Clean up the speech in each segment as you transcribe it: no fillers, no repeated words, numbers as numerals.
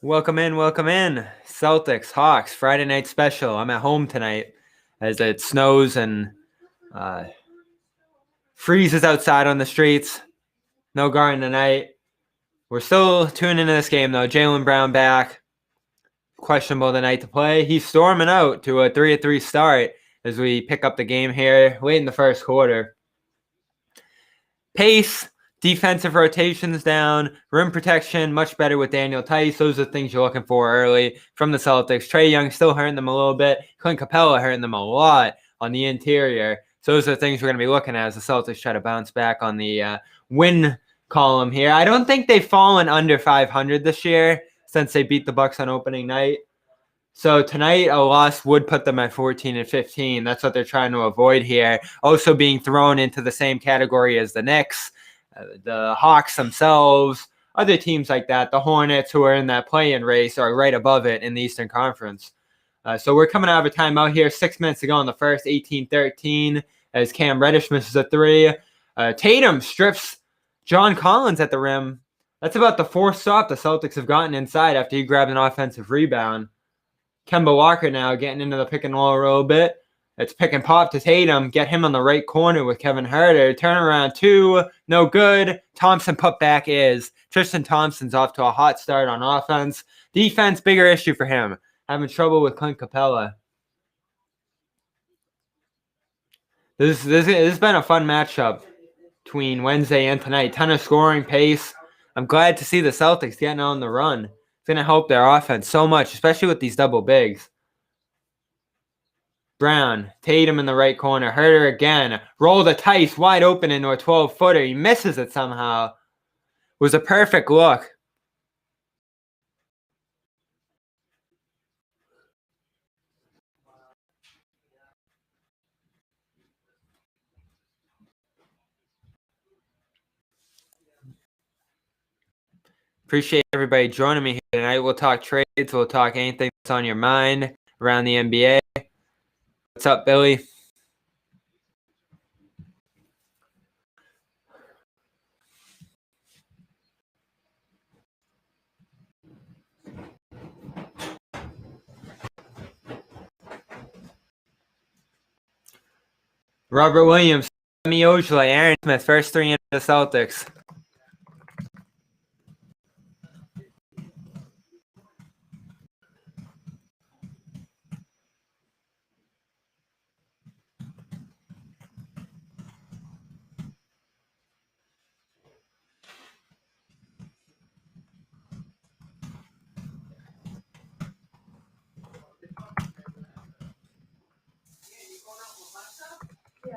Welcome in. Celtics, Hawks, Friday night special. I'm at home tonight as it snows and freezes outside on the streets. No Garden tonight. We're still tuning into this game, though. Jaylen Brown back. Questionable tonight to play. He's storming out to a 3-3 start as we pick up the game here late in the first quarter. Pace. Defensive rotations down, rim protection much better with Theis. Those are the things you're looking for early from the Celtics. Trae Young still hurting them a little bit. Clint Capela hurting them a lot on the interior. So those are the things we're going to be looking at as the Celtics try to bounce back on the win column here. I don't think they've fallen under 500 this year since they beat the Bucks on opening night. So tonight, a loss would put them at 14-15. That's what they're trying to avoid here. Also being thrown into the same category as the Knicks. The Hawks themselves, other teams like that, the Hornets who are in that play-in race are right above it in the Eastern Conference. So we're coming out of a timeout here 6 minutes to go in the first, 18-13, as Cam Reddish misses a three. Tatum strips John Collins at the rim. That's about the fourth stop the Celtics have gotten inside after he grabbed an offensive rebound. Kemba Walker now getting into the pick and roll a little bit. It's pick and pop to Tatum. Get him on the right corner with Kevin Huerter. Turnaround two. No good. Thompson put back is. Tristan Thompson's off to a hot start on offense. Defense, bigger issue for him. Having trouble with Clint Capela. This has been a fun matchup between Wednesday and tonight. Ton of scoring pace. I'm glad to see the Celtics getting on the run. It's going to help their offense so much, especially with these double bigs. Brown, Tatum in the right corner. Huerter again. Roll the Theis wide open into a 12-footer. He misses it somehow. It was a perfect look. Appreciate everybody joining me here tonight. We'll talk trades. We'll talk anything that's on your mind around the NBA. What's up, Billy? Robert Williams, Semi Ojeleye, Aaron Smith, first three into the Celtics. Yeah.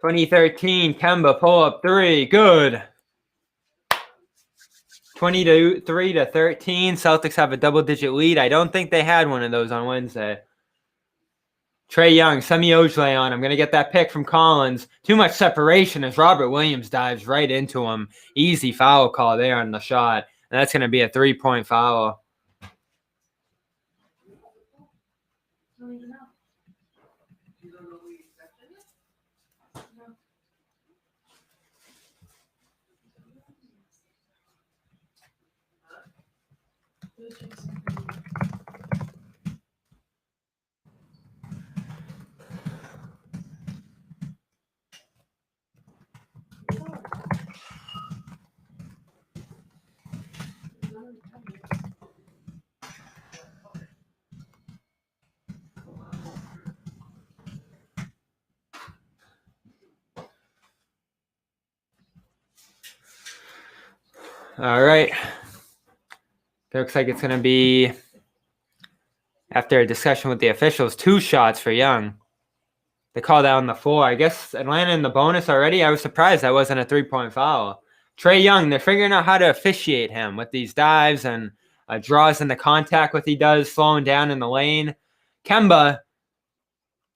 2013, Kemba pull-up three. Good. 23-13. Celtics have a double-digit lead. I don't think they had one of those on Wednesday. Trae Young, Semi Ojeleye on. I'm going to get that pick from Collins. Too much separation as Robert Williams dives right into him. Easy foul call there on the shot. And that's going to be a 3-point foul. Don't even know. All right. Looks like it's going to be, after a discussion with the officials, 2 shots for Young. They called out on the floor. I guess Atlanta in the bonus already. I was surprised that wasn't a 3-point foul. Trae Young, they're figuring out how to officiate him with these dives and draws in the contact what he does, slowing down in the lane. Kemba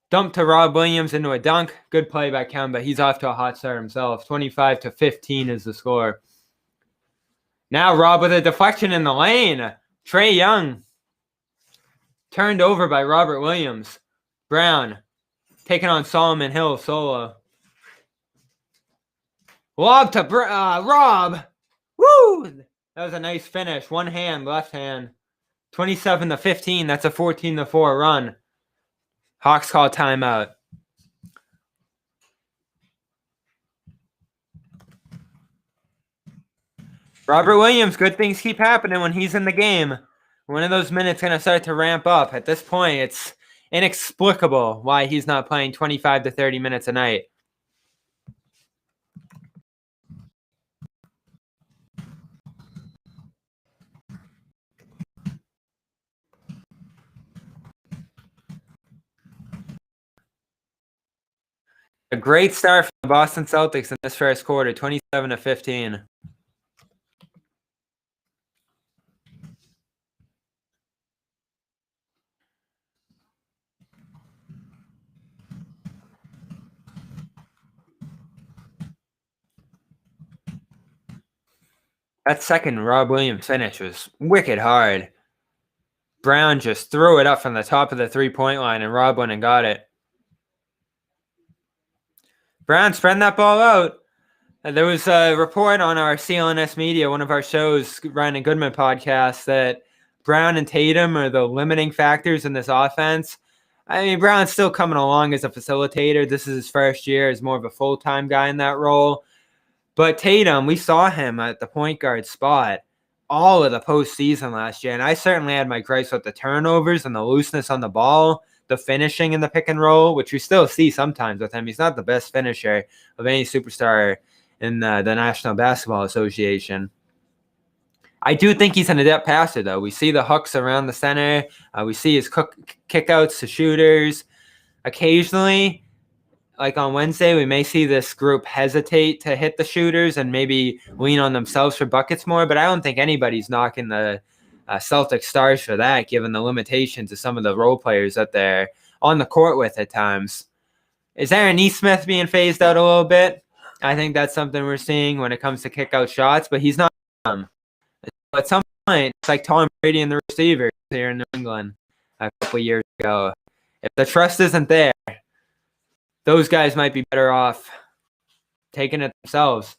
dumped to Rob Williams into a dunk. Good play by Kemba. He's off to a hot start himself. 25-15 is the score. Now Rob with a deflection in the lane. Trae Young Turned over by Robert Williams. Brown taking on Solomon Hill solo. Lob to Rob. Woo! That was a nice finish. One hand, left hand. 27-15. That's a 14-4 run. Hawks call timeout. Robert Williams, good things keep happening when he's in the game. One of those minutes going to start to ramp up. At this point, it's inexplicable why he's not playing 25 to 30 minutes a night. A great start for the Boston Celtics in this first quarter, 27-15. That second Rob Williams finish was wicked hard. Brown just threw it up from the top of the three-point line, and Rob went and got it. Brown spreading that ball out. There was a report on our CLNS Media, one of our shows, Ryan and Goodman podcast, that Brown and Tatum are the limiting factors in this offense. I mean, Brown's still coming along as a facilitator. This is his first year as more of a full-time guy in that role. But Tatum, we saw him at the point guard spot all of the postseason last year, and I certainly had my gripes with the turnovers and the looseness on the ball, the finishing in the pick and roll, which we still see sometimes with him. He's not the best finisher of any superstar in the National Basketball Association. I do think he's an adept passer, though. We see the hooks around the center. We see his kickouts to shooters. Occasionally, like on Wednesday, we may see this group hesitate to hit the shooters and maybe lean on themselves for buckets more, but I don't think anybody's knocking the Celtics stars for that, given the limitations of some of the role players that they're on the court with at times. Is Aaron Nesmith being phased out a little bit? I think that's something we're seeing when it comes to kick-out shots, but he's not. At some point, it's like Tom Brady and the receivers here in New England a couple of years ago. If the trust isn't there, those guys might be better off taking it themselves.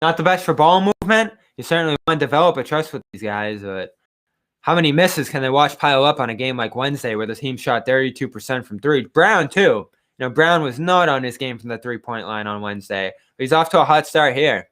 Not the best for ball movement. You certainly want to develop a trust with these guys, but how many misses can they watch pile up on a game like Wednesday where the team shot 32% from three? Brown, too. Brown was not on his game from the three-point line on Wednesday. But he's off to a hot start here.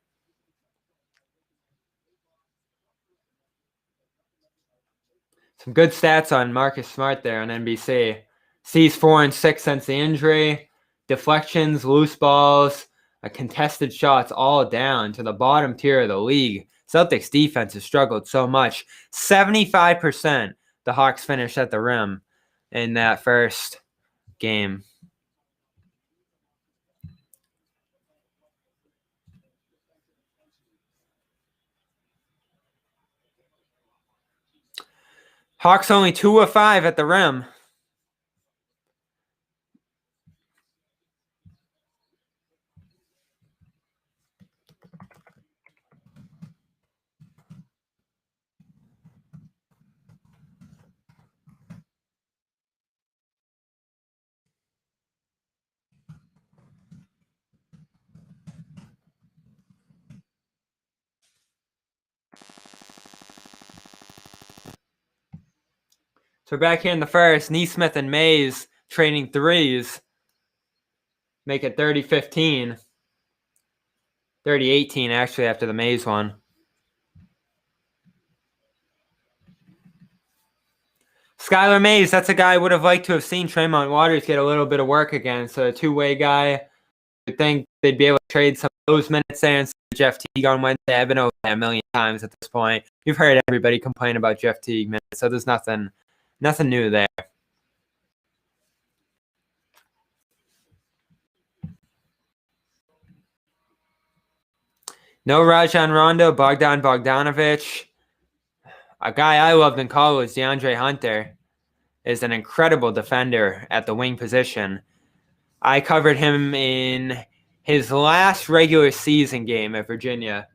Some good stats on Marcus Smart there on NBC. Sees 4 and 6 since the injury. Deflections, loose balls, contested shots all down to the bottom tier of the league. Celtics defense has struggled so much. 75% the Hawks finished at the rim in that first game. Hawks only 2 of 5 at the rim. So back here in the first, Nesmith and Mays trading threes. Make it 30-15. 30-18 actually after the Mays one. Skylar Mays, that's a guy I would have liked to have seen Tremont Waters get a little bit of work against. So a two-way guy. I think they'd be able to trade some of those minutes there instead of Jeff Teague on Wednesday. I've been over that a million times at this point. You've heard everybody complain about Jeff Teague minutes, so there's nothing new there. No Rajon Rondo, Bogdan Bogdanovic. A guy I loved in college, DeAndre Hunter, is an incredible defender at the wing position. I covered him in his last regular season game at Virginia,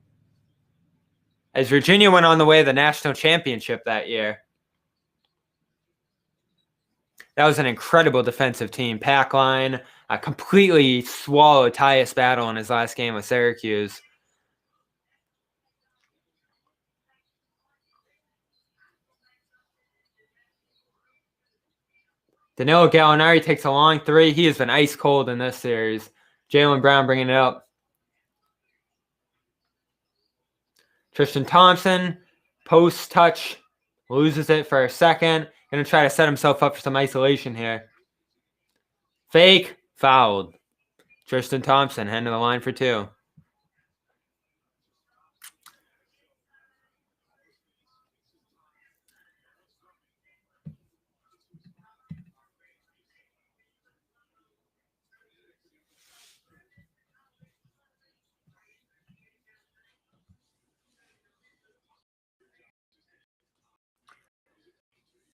as Virginia went on the way to the national championship that year. That was an incredible defensive team. Pack line completely swallowed Theis battle in his last game with Syracuse. Danilo Gallinari takes a long three. He has been ice cold in this series. Jaylen Brown bringing it up. Tristan Thompson, post touch, loses it for a second. Going to try to set himself up for some isolation here. Fake, fouled. Tristan Thompson heading to the line for two.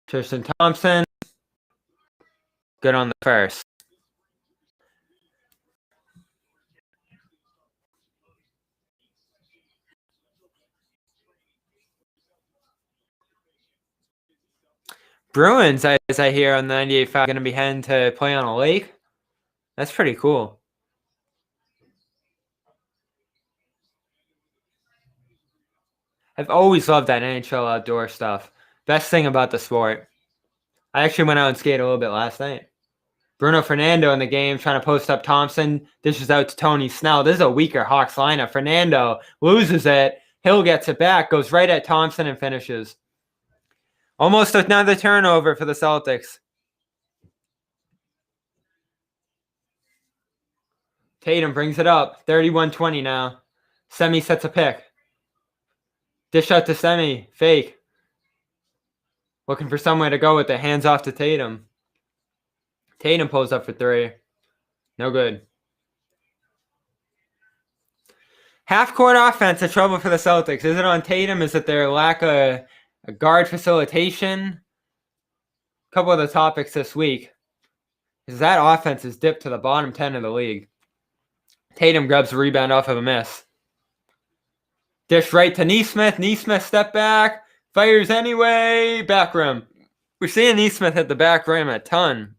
Tristan Thompson, good on the first. Bruins, as I hear on the 98.5, going to be heading to play on a lake. That's pretty cool. I've always loved that NHL outdoor stuff. Best thing about the sport. I actually went out and skated a little bit last night. Bruno Fernando in the game trying to post up Thompson. Dishes out to Tony Snell. This is a weaker Hawks lineup. Fernando loses it. Hill gets it back. Goes right at Thompson and finishes. Almost another turnover for the Celtics. Tatum brings it up. 31-20 now. Semi sets a pick. Dish out to Semi. Fake. Looking for somewhere to go with it. Hands off to Tatum. Tatum pulls up for three. No good. Half-court offense, a trouble for the Celtics. Is it on Tatum? Is it their lack of a guard facilitation? A couple of the topics this week is that offense has dipped to the bottom 10 of the league. Tatum grabs a rebound off of a miss. Dish right to Nesmith. Nesmith step back. Fires anyway. Back rim. We're seeing Nesmith hit the back rim a ton.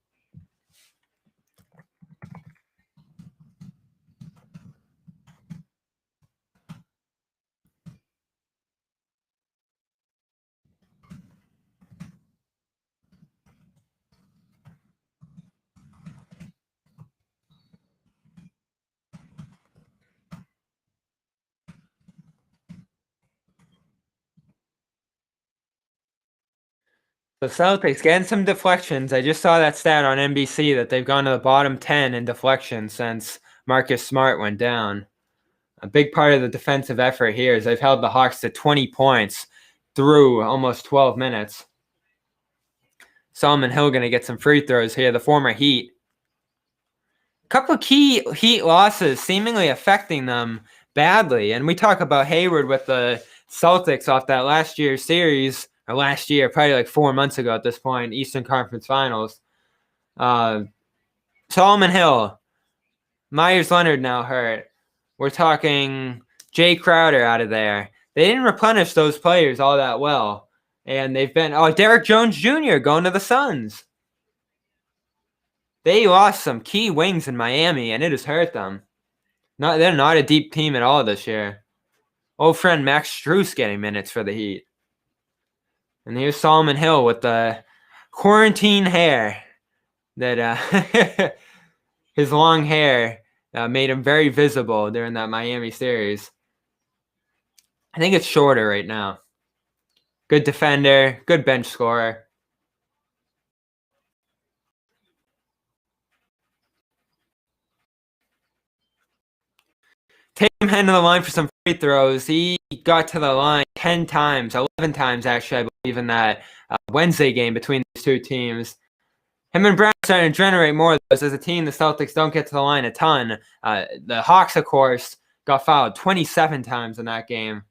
The Celtics getting some deflections. I just saw that stat on NBC that they've gone to the bottom 10 in deflections since Marcus Smart went down. A big part of the defensive effort here is they've held the Hawks to 20 points through almost 12 minutes. Solomon Hill going to get some free throws here, the former Heat. A couple of key Heat losses seemingly affecting them badly. And we talk about Hayward with the Celtics off that last year's series, or last year, probably like 4 months ago at this point, Eastern Conference Finals. Solomon Hill, Myers Leonard now hurt. We're talking Jay Crowder out of there. They didn't replenish those players all that well. And they've been, Derek Jones Jr. going to the Suns. They lost some key wings in Miami, and it has hurt them. They're not a deep team at all this year. Old friend Max Strus getting minutes for the Heat. And here's Solomon Hill with the quarantine hair. That his long hair made him very visible during that Miami series. I think it's shorter right now. Good defender, good bench scorer. Tatum heading to the line for some free throws. He got to the line 10 times, 11 times actually, I believe, in that Wednesday game between these two teams. Him and Brown starting to generate more of those. As a team, the Celtics don't get to the line a ton. The Hawks, of course, got fouled 27 times in that game.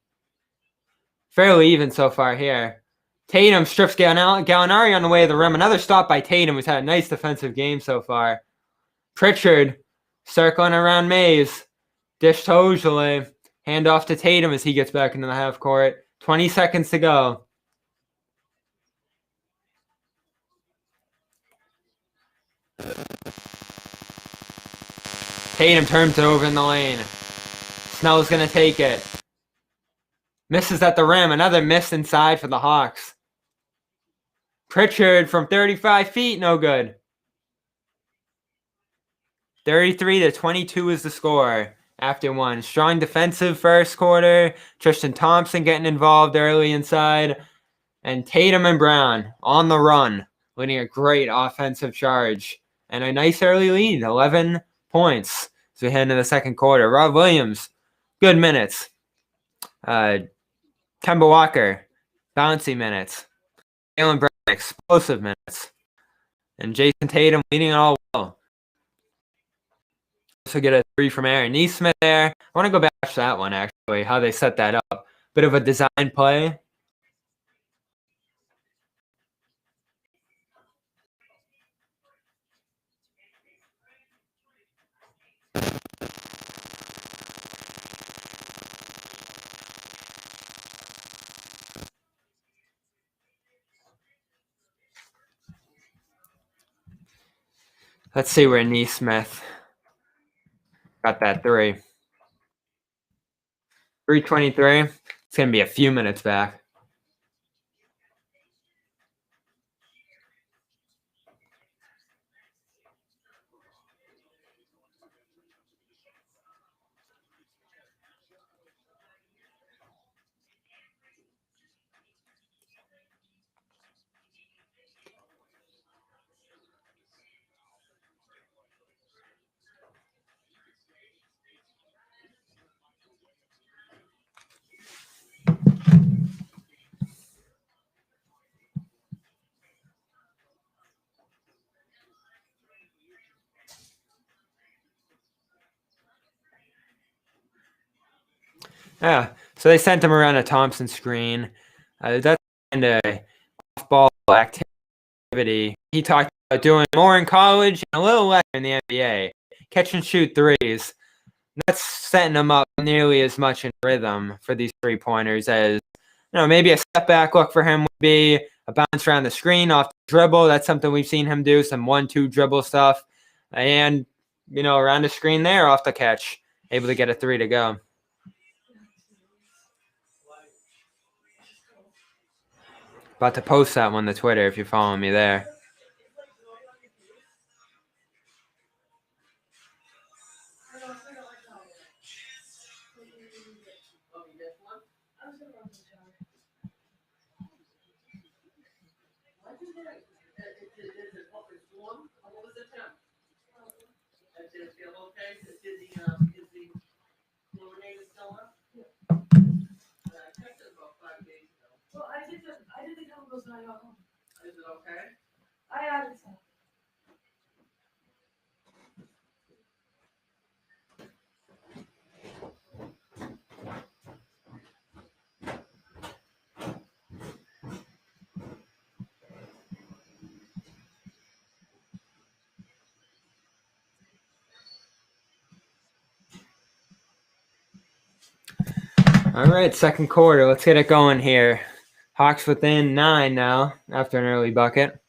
Fairly even so far here. Tatum strips Gallinari on the way to the rim. Another stop by Tatum, who's had a nice defensive game so far. Pritchard circling around Mays. Dish to Ojale. Hand off to Tatum as he gets back into the half court. 20 seconds to go. Tatum turns it over in the lane. Snell's going to take it. Misses at the rim. Another miss inside for the Hawks. Pritchard from 35 feet. No good. 33-22 is the score after one. Strong defensive first quarter. Tristan Thompson getting involved early inside. And Tatum and Brown on the run, leading a great offensive charge. And a nice early lead, 11 points as we head into the second quarter. Rob Williams, good minutes. Kemba Walker, bouncy minutes. Jaylen Brown, explosive minutes. And Jayson Tatum leading it all well. Also get a three from Aaron Nesmith there. I want to go back to that one, actually, how they set that up. Bit of a design play. Let's see where Nesmith got that three. 3:23. It's going to be a few minutes back. Yeah, so they sent him around a Thompson screen. That's kind of off-ball activity. He talked about doing more in college and a little less in the NBA. Catch and shoot threes. That's setting him up nearly as much in rhythm for these three-pointers as, maybe a step back look for him would be a bounce around the screen off the dribble. That's something we've seen him do, some 1-2 dribble stuff. And, around the screen there off the catch, able to get a three to go. About to post that one to Twitter if you're following me there. Well, I did the chemicals when I got home. Is it okay? I added some. All right, second quarter. Let's get it going here. Hawks within 9 now after an early bucket.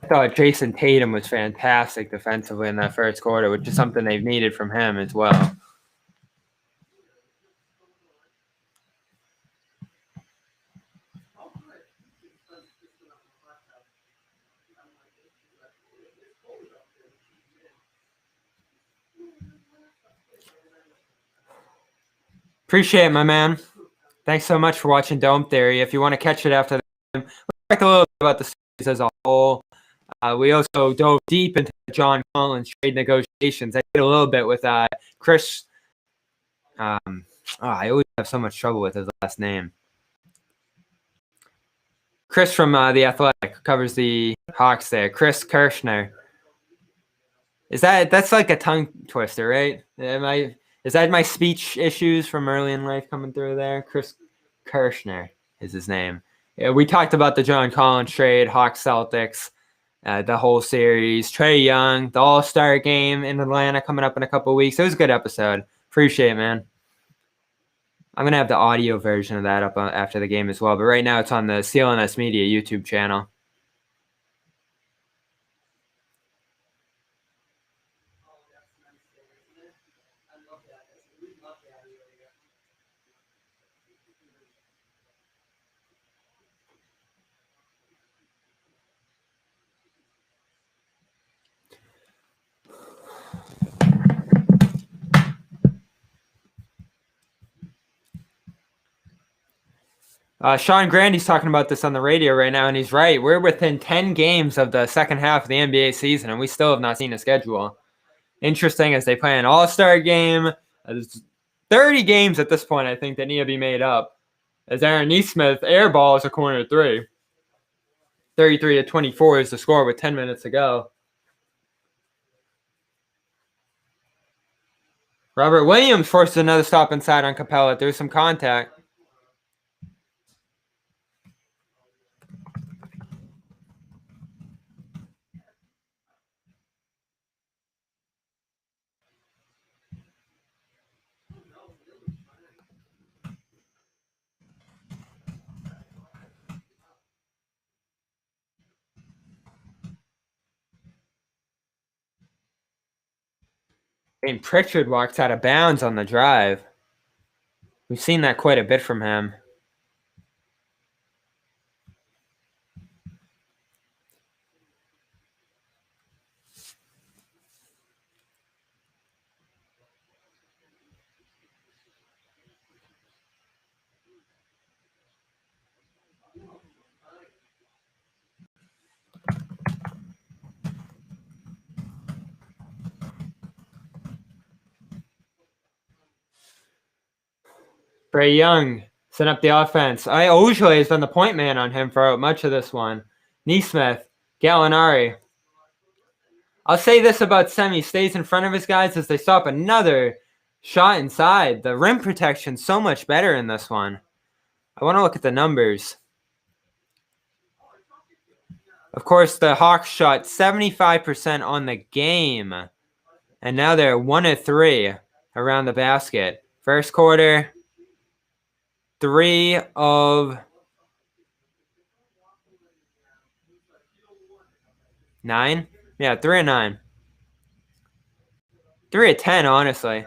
I thought Jayson Tatum was fantastic defensively in that first quarter, which is something they've needed from him as well. Appreciate it, my man. Thanks so much for watching Dome Theory. If you want to catch it after that, we'll talk a little bit about the series as a whole. We also dove deep into the John Collins trade negotiations. I did a little bit with Chris. I always have so much trouble with his last name. Chris from The Athletic covers the Hawks there. Chris Kirschner. That's like a tongue twister, right? Is that my speech issues from early in life coming through there? Chris Kirschner is his name. Yeah, we talked about the John Collins trade, Hawks Celtics, the whole series, Trae Young, the All-Star game in Atlanta coming up in a couple of weeks. It was a good episode. Appreciate it, man. I'm going to have the audio version of that up after the game as well. But right now it's on the CLNS Media YouTube channel. Sean Grandy's talking about this on the radio right now, and he's right. We're within 10 games of the second half of the NBA season, and we still have not seen a schedule. Interesting as they play an all-star game. There's 30 games at this point, I think, that need to be made up. As Aaron Nesmith airballs a corner three. 33-24 is the score with 10 minutes to go. Robert Williams forces another stop inside on Capela. There's some contact. And Pritchard walks out of bounds on the drive. We've seen that quite a bit from him. Trae Young set up the offense. Ojale has been the point man on him for much of this one. Nesmith, Gallinari. I'll say this about Semi. Stays in front of his guys as they stop another shot inside. The rim protection so much better in this one. I want to look at the numbers. Of course, the Hawks shot 75% on the game. And now they're 1 of 3 around the basket. First quarter, 3 of 9. Yeah, 3 of 9. 3 of 10, honestly.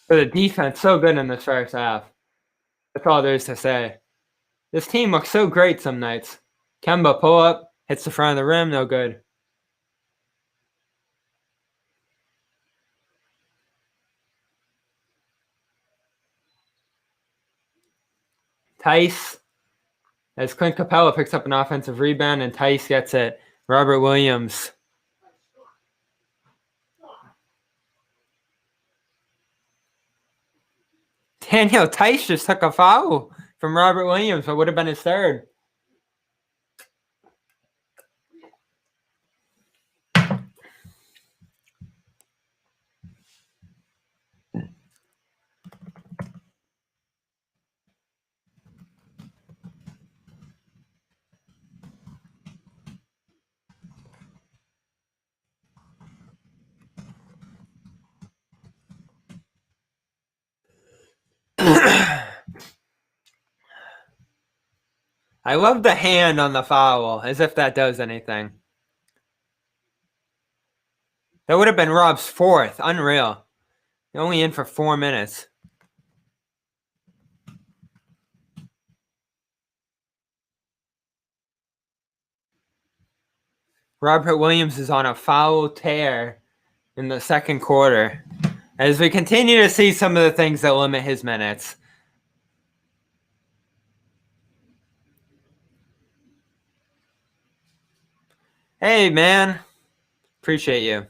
For the defense, so good in this first half. That's all there is to say. This team looks so great some nights. Kemba pull up, hits the front of the rim, no good. Theis, as Clint Capela picks up an offensive rebound and Theis gets it. Robert Williams. Daniel Theis just took a foul from Robert Williams, but would have been his third. I love the hand on the foul, as if that does anything. That would have been Rob's fourth. Unreal. Only in for 4 minutes. Robert Williams is on a foul tear in the second quarter as we continue to see some of the things that limit his minutes. Hey, man. Appreciate you.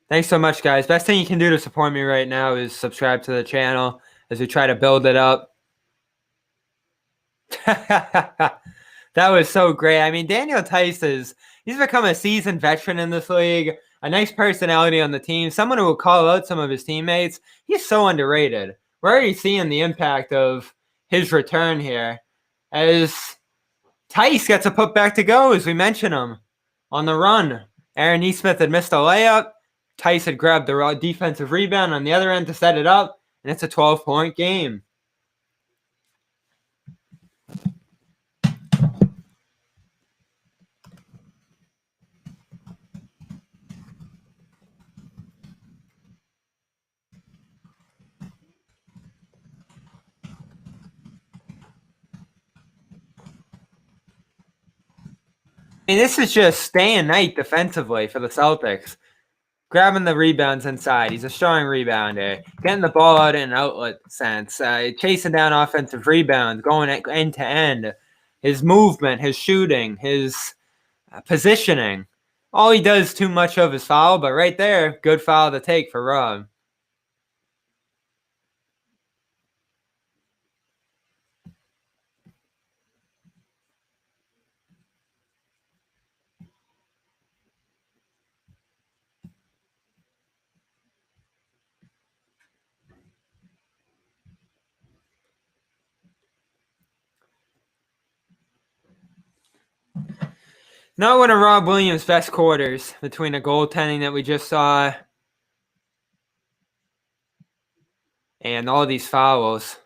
Thanks so much, guys. Best thing you can do to support me right now is subscribe to the channel as we try to build it up. That was so great. I mean, Daniel Theis he's become a seasoned veteran in this league, a nice personality on the team, someone who will call out some of his teammates. He's so underrated. We're already seeing the impact of his return here as Theis gets a put back to go, as we mentioned him, on the run. Aaron Nesmith had missed a layup. Theis had grabbed the defensive rebound on the other end to set it up, and it's a 12-point game. And this is just staying night defensively for the Celtics. Grabbing the rebounds inside. He's a strong rebounder. Getting the ball out in an outlet sense. Chasing down offensive rebounds. Going end to end. His movement, his shooting, his positioning. All he does too much of is foul, but right there, good foul to take for Rob. Not one of Rob Williams' best quarters between the goaltending that we just saw and all these fouls.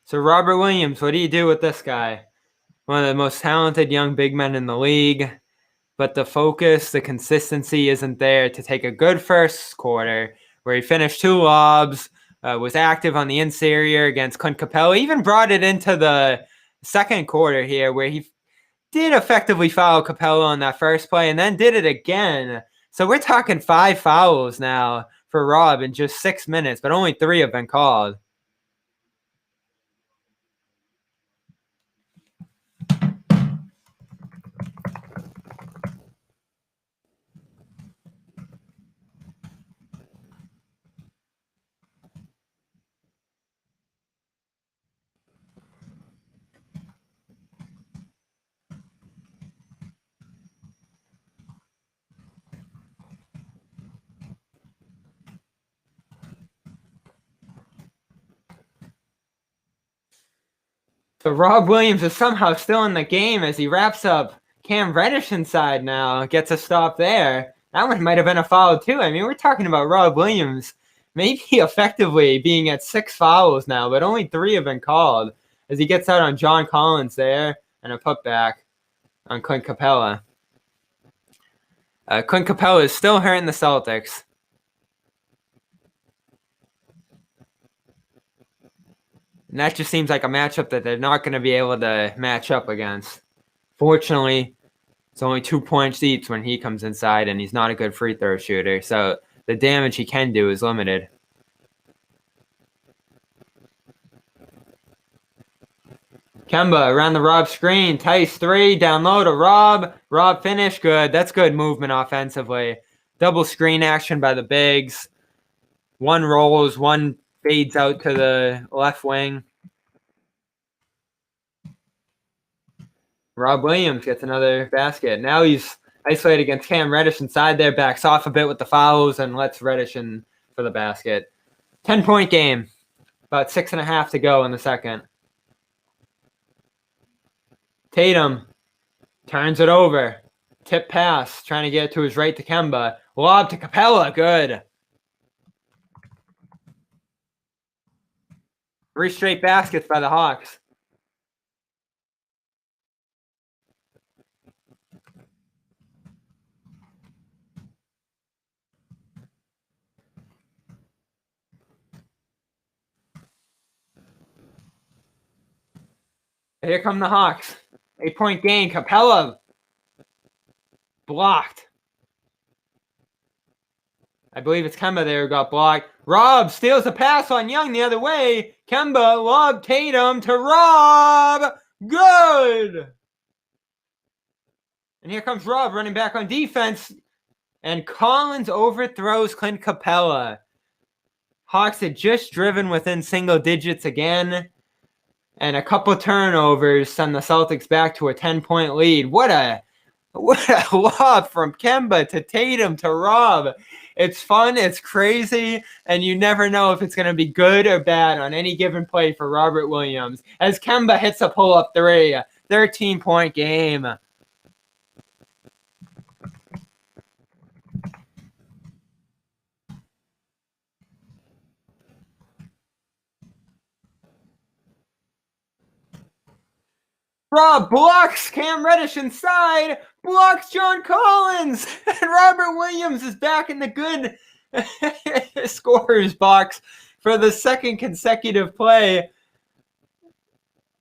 So Robert Williams, what do you do with this guy? One of the most talented young big men in the league, but the focus, the consistency isn't there to take a good first quarter where he finished 2 lobs, was active on the interior against Clint Capela, even brought it into the second quarter here where he did effectively foul Capela on that first play and then did it again. So we're talking 5 fouls now for Rob in just 6 minutes, but only 3 have been called. So Rob Williams is somehow still in the game as he wraps up Cam Reddish inside now. Gets a stop there. That one might have been a foul too. I mean, we're talking about Rob Williams maybe effectively being at 6 fouls now, but only 3 have been called as he gets out on John Collins there and a putback on Clint Capela. Clint Capela is still hurting the Celtics. And that just seems like a matchup that they're not going to be able to match up against. Fortunately, it's only 2 points each when he comes inside, and he's not a good free throw shooter. So the damage he can do is limited. Kemba around the Rob screen. Theis 3. Down low to Rob. Rob finish. Good. That's good movement offensively. Double screen action by the bigs. One rolls. One fades out to the left wing. Rob Williams gets another basket. Now he's isolated against Cam Reddish inside there. Backs off a bit with the fouls and lets Reddish in for the basket. 10-point game. About 6.5 to go in the second. Tatum turns it over. Tip pass. Trying to get it to his right to Kemba. Lob to Capela. Good. 3 straight baskets by the Hawks. Here come the Hawks. 8-point gain. Capela blocked. I believe it's Kemba there who got blocked. Rob steals a pass on Young the other way. Kemba lob Tatum to Rob. Good. And here comes Rob running back on defense. And Collins overthrows Clint Capela. Hawks had just driven within single digits again. And a couple turnovers send the Celtics back to a 10-point lead. What a lob from Kemba to Tatum to Rob. It's fun, it's crazy, and you never know if it's going to be good or bad on any given play for Robert Williams. As Kemba hits a pull-up 3, 13-point game. Rob blocks Cam Reddish inside, blocks John Collins, and Robert Williams is back in the good scorer's box for the second consecutive play.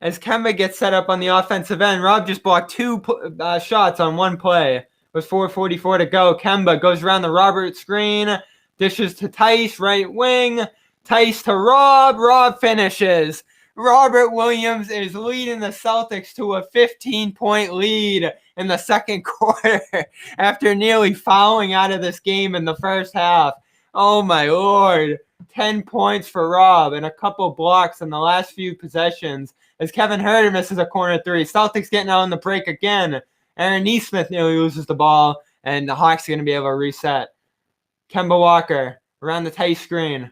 As Kemba gets set up on the offensive end, Rob just blocked 2 shots on 1 play. With 4:44 to go, Kemba goes around the Robert screen, dishes to Theis, right wing, Theis to Rob, Rob finishes. Robert Williams is leading the Celtics to a 15-point lead in the second quarter after nearly fouling out of this game in the first half. Oh, my Lord. 10 points for Rob and a couple blocks in the last few possessions as Kevin Huerter misses a corner 3. Celtics getting out on the break again. Aaron Nesmith nearly loses the ball, and the Hawks are going to be able to reset. Kemba Walker around the tight screen.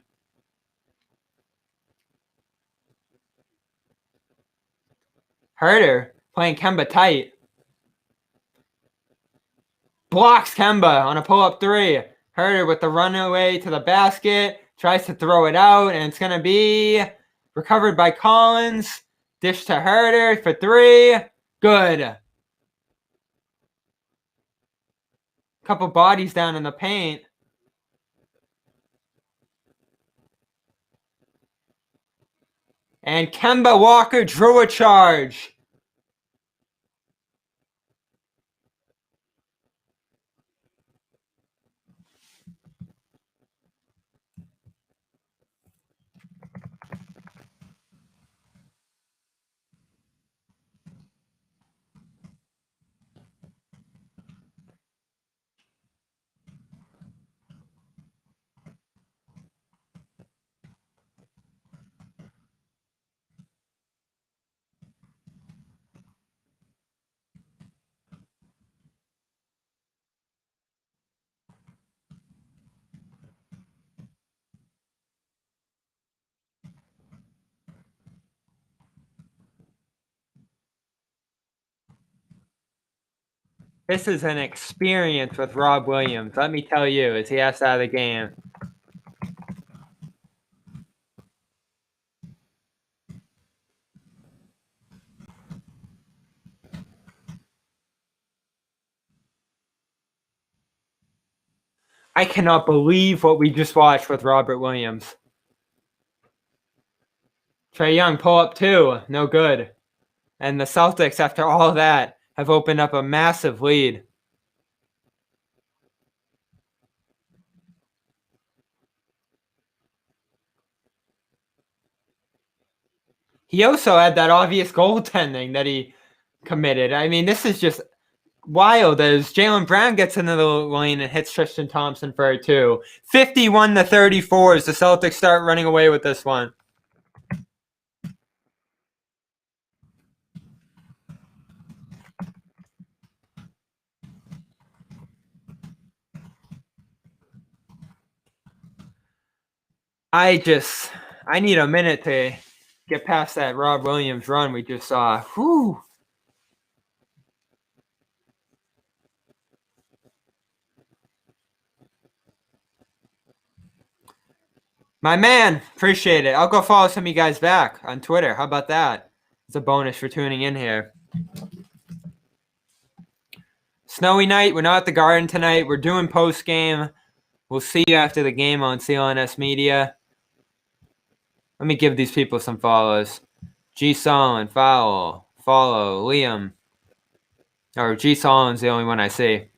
Huerter playing Kemba tight. Blocks Kemba on a pull-up 3. Huerter with the runaway to the basket. Tries to throw it out, and it's going to be recovered by Collins. Dish to Huerter for 3. Good. Couple bodies down in the paint. And Kemba Walker drew a charge. This is an experience with Rob Williams. Let me tell you, as he asked out of the game. I cannot believe what we just watched with Robert Williams. Trae Young pull up 2, no good. And the Celtics, after all that, have opened up a massive lead. He also had that obvious goaltending that he committed. I mean, this is just wild as Jaylen Brown gets into the lane and hits Tristan Thompson for a 2. 51-34 as the Celtics start running away with this one. I need a minute to get past that Rob Williams run we just saw. Whew. My man, appreciate it. I'll go follow some of you guys back on Twitter. How about that? It's a bonus for tuning in here. Snowy night. We're not at the Garden tonight. We're doing post game. We'll see you after the game on CLNS Media. Let me give these people some follows. G Solon, follow Liam. Or G Solon's the only one I see. If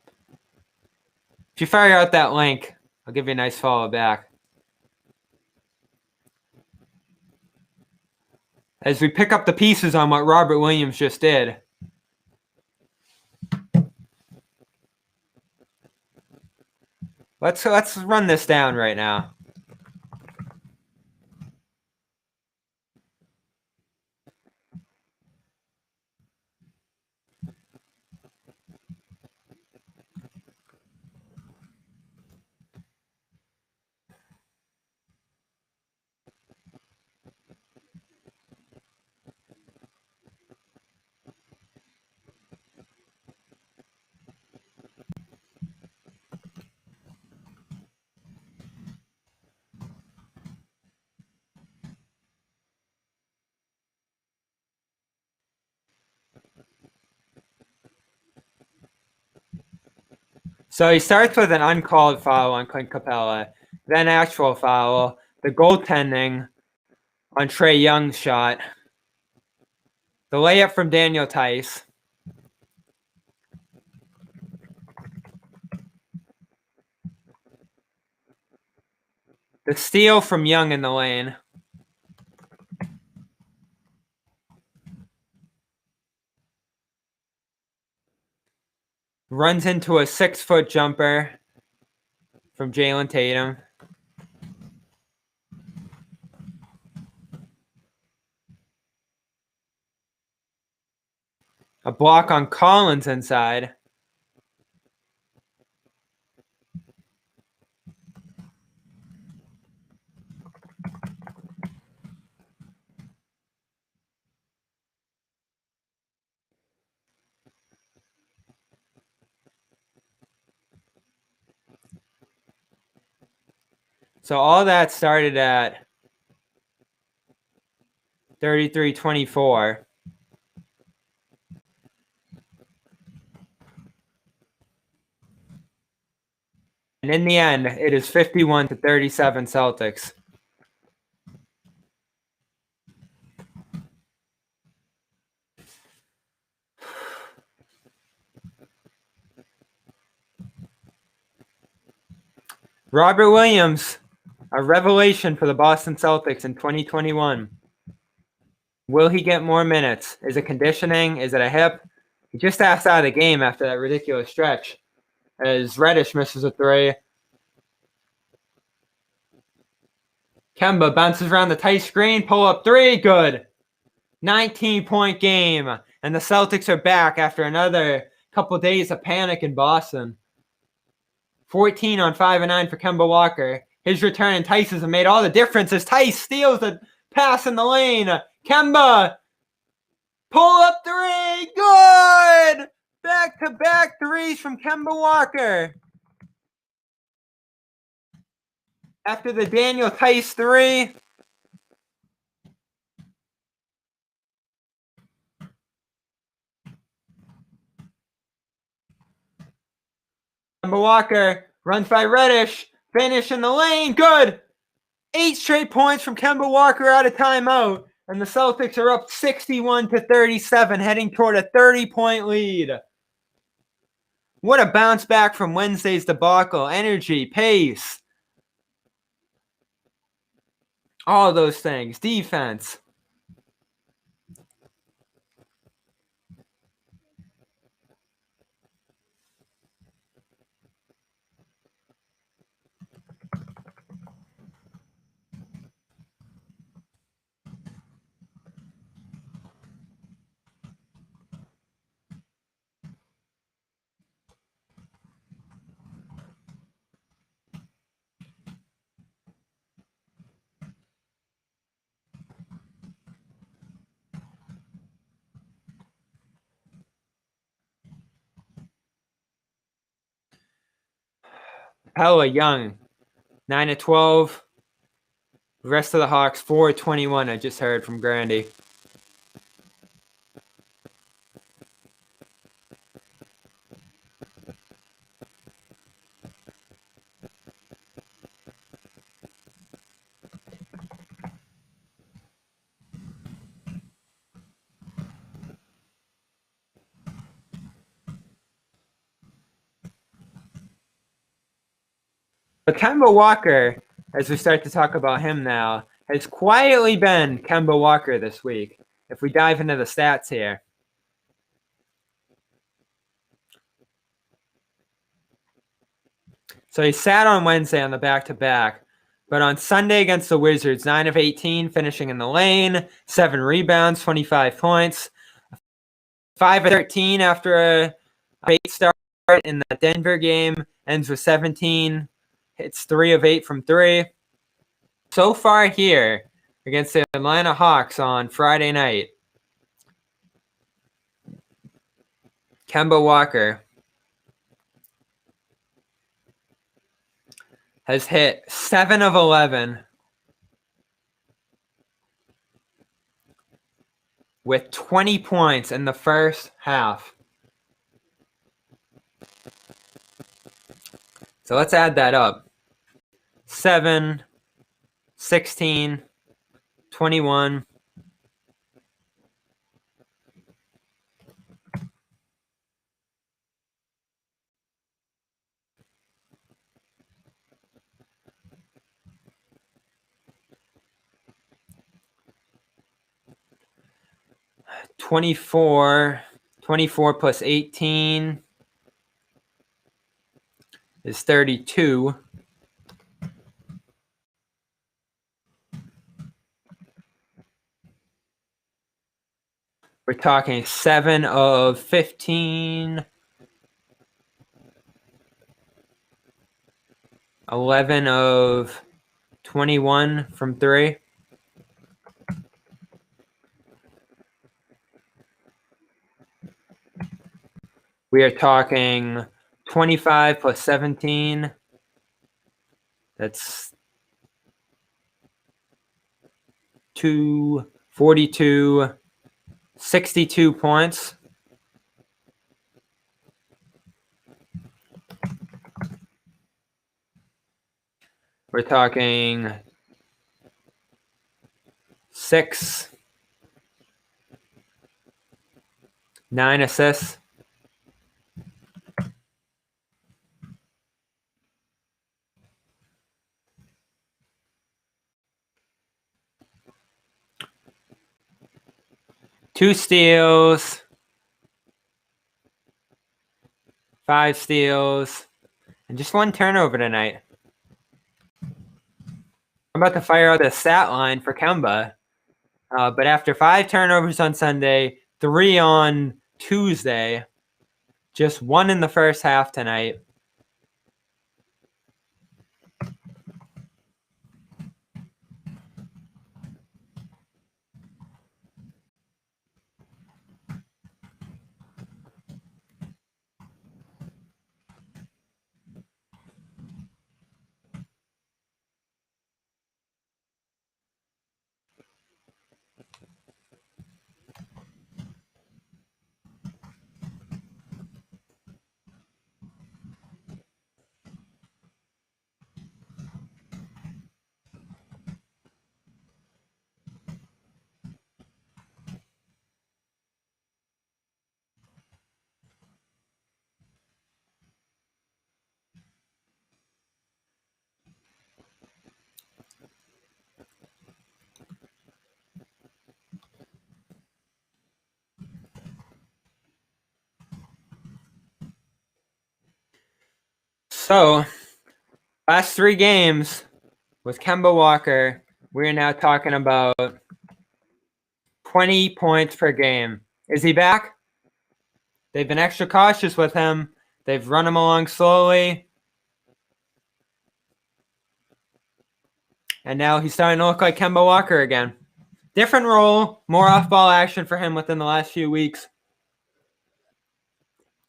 you fire out that link, I'll give you a nice follow back. As we pick up the pieces on what Robert Williams just did. Let's run this down right now. So he starts with an uncalled foul on Clint Capela, then actual foul, the goaltending on Trae Young's shot, the layup from Daniel Theis, the steal from Young in the lane, runs into a 6-foot jumper from Jayson Tatum. A block on Collins inside. So all that started at 33-24. And in the end, it is 51-37 Celtics. Robert Williams, a revelation for the Boston Celtics in 2021. Will he get more minutes? Is it conditioning? Is it a hip? He just asked out of the game after that ridiculous stretch as Reddish misses a 3. Kemba bounces around the tight screen, pull up 3, good. 19-point game, and the Celtics are back after another couple days of panic in Boston. 14 on 5 and 9 for Kemba Walker. His return and Theis's have made all the difference as Theis steals the pass in the lane. Kemba, pull up 3, good! Back-to-back threes from Kemba Walker. After the Daniel Theis 3, Kemba Walker runs by Reddish, finish in the lane, good! 8 straight points from Kemba Walker out of timeout, and the Celtics are up 61-37, heading toward a 30-point lead. What a bounce back from Wednesday's debacle. Energy, pace, all of those things. Defense. Capela, Young, 9 of 12. The rest of the Hawks, 4 of 21, I just heard from Grandy. But Kemba Walker, as we start to talk about him now, has quietly been Kemba Walker this week. If we dive into the stats here. So he sat on Wednesday on the back-to-back. But on Sunday against the Wizards, 9 of 18, finishing in the lane, 7 rebounds, 25 points. 5 of 13 after a late start in the Denver game, ends with 17. Hits 3 of 8 from 3. So far here against the Atlanta Hawks on Friday night, Kemba Walker has hit 7 of 11 with 20 points in the first half. So let's add that up. 7, 16, 21. $24 plus 18 is 32. We're talking 7 of 15, 11 of 21 from 3. We are talking 25 plus 17. That's 42, 62 points. We're talking 6, 9 assists. Two steals, 5 steals, and just 1 turnover tonight. I'm about to fire out a stat line for Kemba. But after 5 turnovers on Sunday, 3 on Tuesday, just 1 in the first half tonight. So, last 3 games with Kemba Walker, we're now talking about 20 points per game. Is he back? They've been extra cautious with him. They've run him along slowly. And now he's starting to look like Kemba Walker again. Different role, more off-ball action for him within the last few weeks.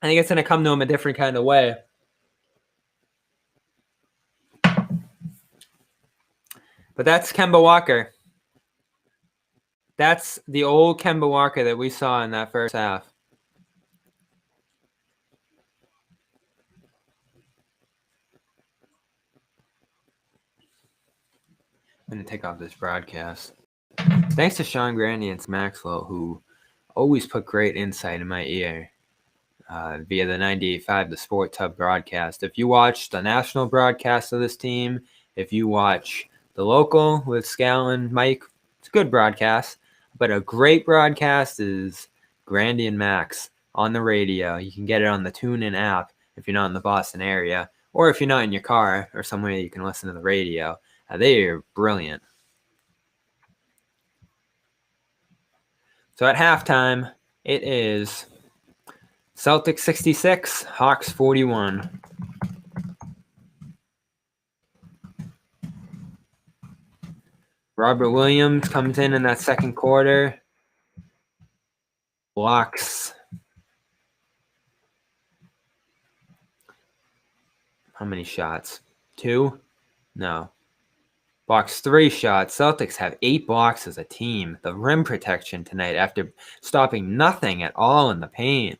I think it's going to come to him a different kind of way. But that's Kemba Walker. That's the old Kemba Walker that we saw in that first half. I'm going to take off this broadcast. Thanks to Sean Grandy and Maxwell, who always put great insight in my ear via the 98.5 The Sport Tub broadcast. If you watch the national broadcast of this team, if you watch the local with Scal and Mike, it's a good broadcast. But a great broadcast is Grandy and Max on the radio. You can get it on the TuneIn app if you're not in the Boston area, or if you're not in your car or somewhere you can listen to the radio. They are brilliant. So at halftime, it is Celtics 66, Hawks 41. Robert Williams comes in that second quarter, blocks. How many shots? 2? No. Blocks 3 shots. Celtics have 8 blocks as a team. The rim protection tonight, after stopping nothing at all in the paint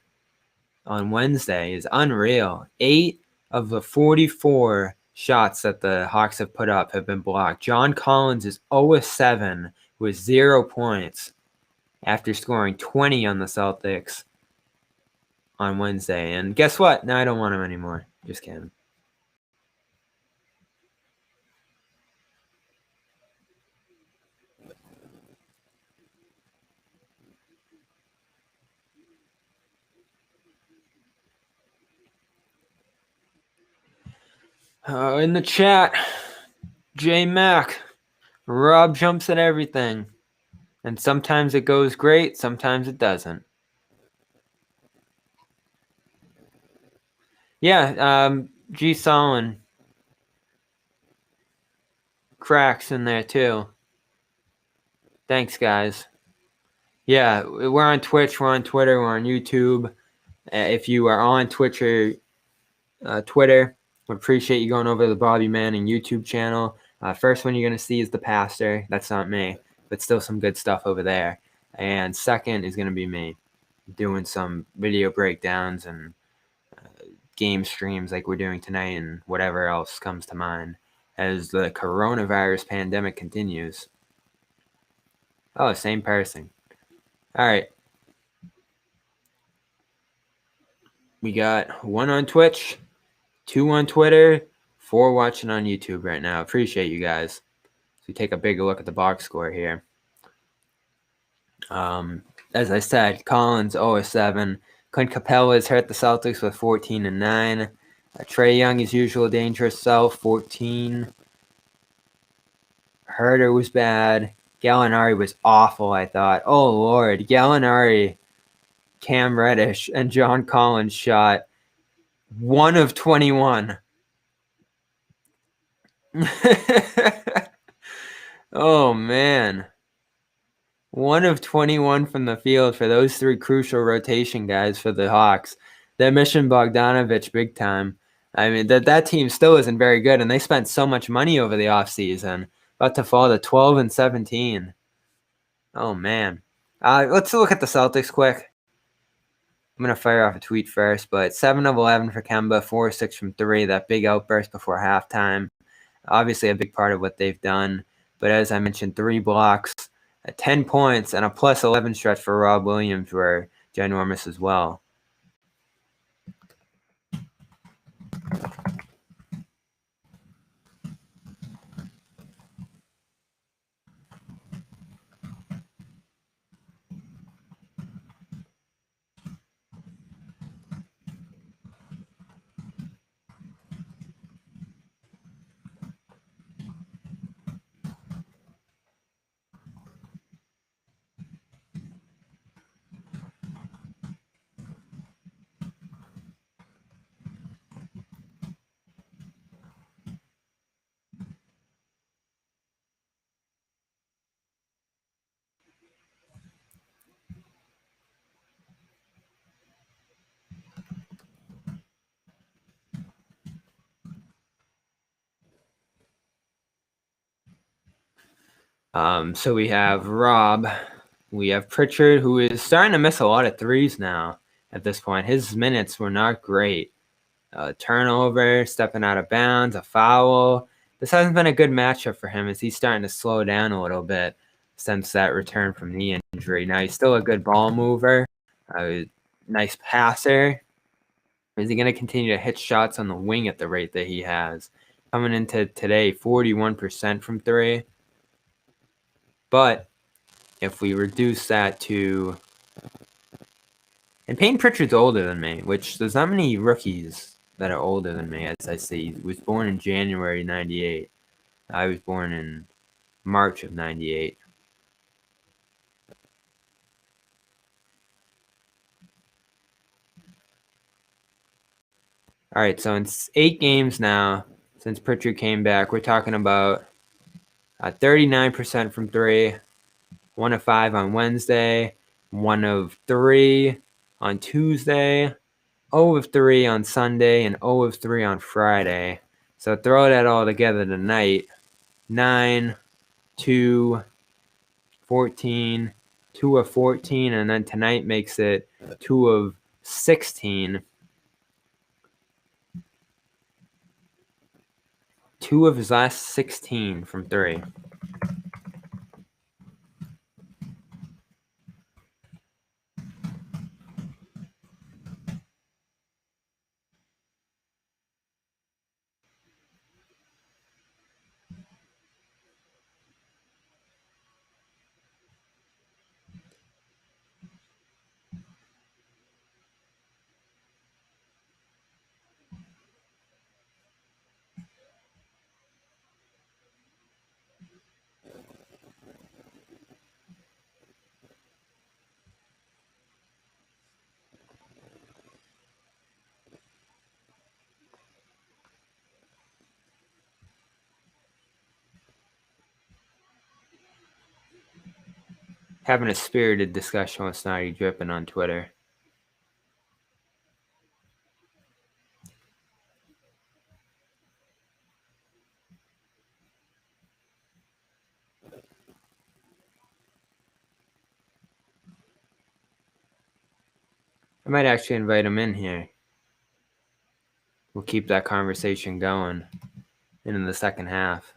on Wednesday, is unreal. 8 of the 44 shots that the Hawks have put up have been blocked. John Collins is 0-7 with 0 points after scoring 20 on the Celtics on Wednesday. And guess what? Now I don't want him anymore. Just kidding. In the chat, J Mac, Rob jumps at everything. And sometimes it goes great, sometimes it doesn't. Yeah, G Solon cracks in there too. Thanks, guys. Yeah, we're on Twitch, we're on Twitter, we're on YouTube. If you are on Twitch or Twitter, would appreciate you going over to the Bobby Manning YouTube channel. First one you're going to see is the pastor. That's not me, but still some good stuff over there. And second is going to be me doing some video breakdowns and game streams like we're doing tonight and whatever else comes to mind as the coronavirus pandemic continues. Oh, same person. All right. We got 1 on Twitch, 2 on Twitter, 4 watching on YouTube right now. Appreciate you guys. So we take a bigger look at the box score here. As I said, Collins 0-7. Clint Capela has hurt the Celtics with 14 and 9. Trae Young, his usual dangerous self, 14. Herter was bad. Gallinari was awful, I thought. Oh, Lord. Gallinari, Cam Reddish, and John Collins shot 1 of 21. Oh, man. 1 of 21 from the field for those 3 crucial rotation guys for the Hawks. They're missing Bogdanovich big time. I mean, that team still isn't very good, and they spent so much money over the offseason. About to fall to 12 and 17. Oh, man. Let's look at the Celtics quick. I'm going to fire off a tweet first, but 7 of 11 for Kemba, 4 of 6 from 3, that big outburst before halftime. Obviously a big part of what they've done. But as I mentioned, 3 blocks, 10 points, and a plus 11 stretch for Rob Williams were ginormous as well. So we have Rob. We have Pritchard, who is starting to miss a lot of threes now at this point. His minutes were not great. Turnover, stepping out of bounds, a foul. This hasn't been a good matchup for him as he's starting to slow down a little bit since that return from knee injury. Now, he's still a good ball mover, nice passer. Is he going to continue to hit shots on the wing at the rate that he has? Coming into today, 41% from three. But if we reduce that to... And Payne Pritchard's older than me, which there's not many rookies that are older than me, as I see. He was born in January 98. I was born in March of 98. All right, so in 8 games now since Pritchard came back, we're talking about 39% from three, 1 of 5 on Wednesday, 1 of 3 on Tuesday, 0 of 3 on Sunday, and 0 of 3 on Friday. So throw that all together tonight. 9, 2, 14, 2 of 14, and then tonight makes it 2 of 16. 2 of his last 16 from three. Having a spirited discussion with Snotty Drippin' on Twitter. I might actually invite him in here. We'll keep that conversation going into the second half.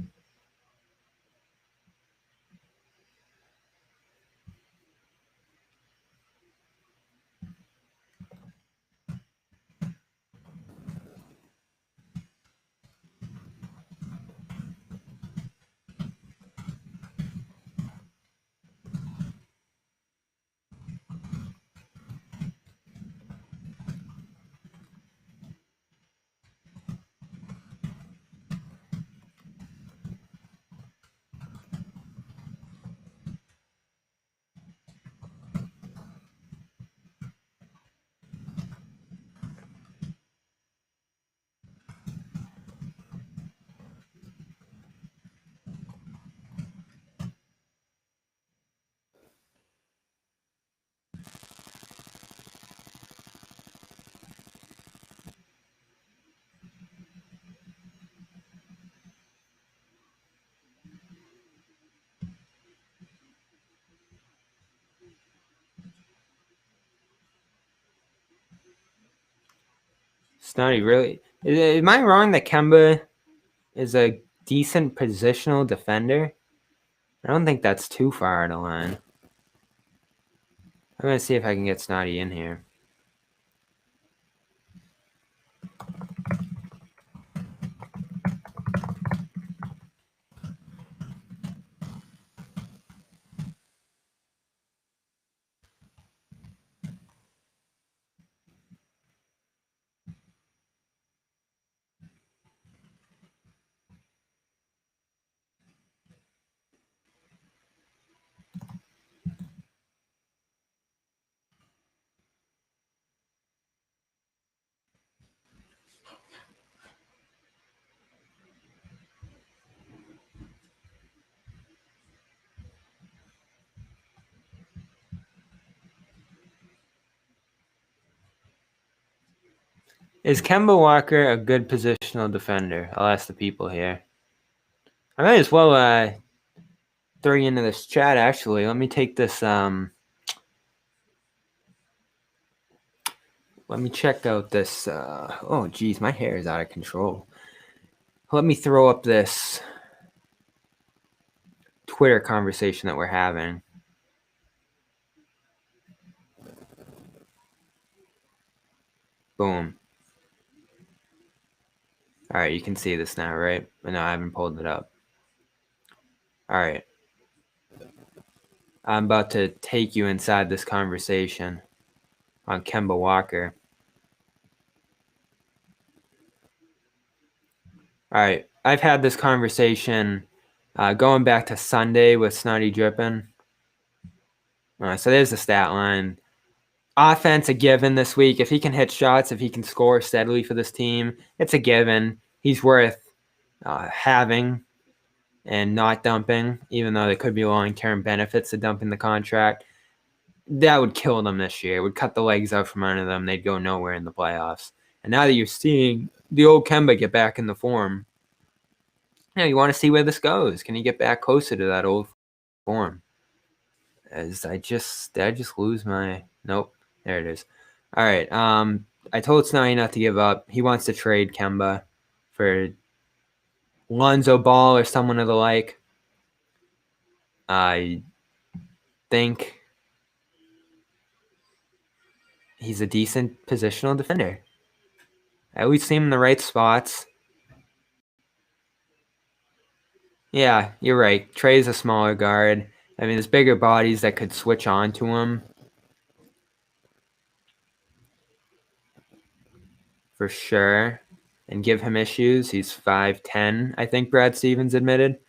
Snotty, really? Am I wrong that Kemba is a decent positional defender? I don't think that's too far out of line. I'm going to see if I can get Snotty in here. Is Kemba Walker a good positional defender? I'll ask the people here. I might as well throw you into this chat, actually. Let me take this. Let me check out this. Oh, geez, my hair is out of control. Let me throw up this Twitter conversation that we're having. Boom. All right, you can see this now, right? No, I haven't pulled it up. All right. I'm about to take you inside this conversation on Kemba Walker. All right. I've had this conversation going back to Sunday with Snotty Drippin'. So there's the stat line. Offense, a given this week. If he can hit shots, if he can score steadily for this team, it's a given. He's worth having and not dumping, even though there could be long-term benefits to dumping the contract. That would kill them this year. It would cut the legs out from under them. They'd go nowhere in the playoffs. And now that you're seeing the old Kemba get back in the form, you want to see where this goes. Can he get back closer to that old form? As I just lose my nope. There it is. All right. I told Snotty not to give up. He wants to trade Kemba for Lonzo Ball or someone of the like. I think he's a decent positional defender. I always see him in the right spots. Yeah, you're right. Trae's a smaller guard. I mean, there's bigger bodies that could switch on to him. For sure. And give him issues. He's 5'10", I think Brad Stevens admitted.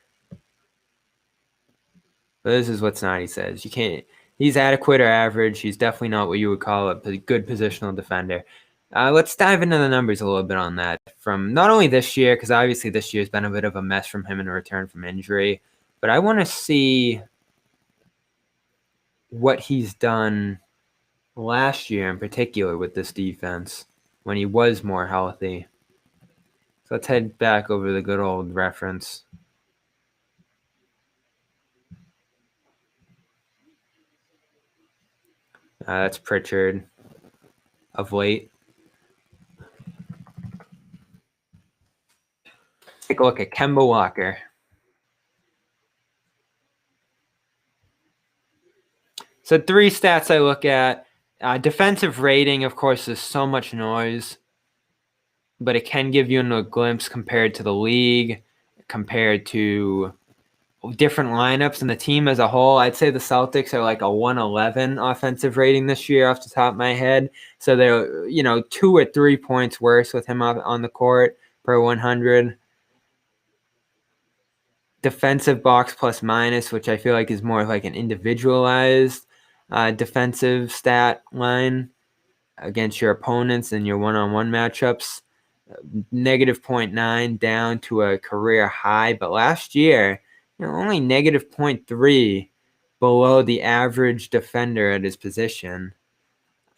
But this is what Snotty says. You can't. He's adequate or average. He's definitely not what you would call a good positional defender. Let's dive into the numbers a little bit on that. From not only this year, because obviously this year's been a bit of a mess from him in return from injury, but I want to see what he's done last year in particular with this defense when he was more healthy. So let's head back over the good old reference. That's Pritchard of late. Take a look at Kemba Walker. So 3 stats I look at. Defensive rating, of course, is so much noise, but it can give you a glimpse compared to the league, compared to different lineups and the team as a whole. I'd say the Celtics are like a 111 offensive rating this year off the top of my head. So they're, 2 or 3 points worse with him on the court per 100. Defensive box plus minus, which I feel like is more like an individualized defensive stat line against your opponents and your one-on-one matchups. Negative 0.9 down to a career high. But last year, only negative 0.3 below the average defender at his position.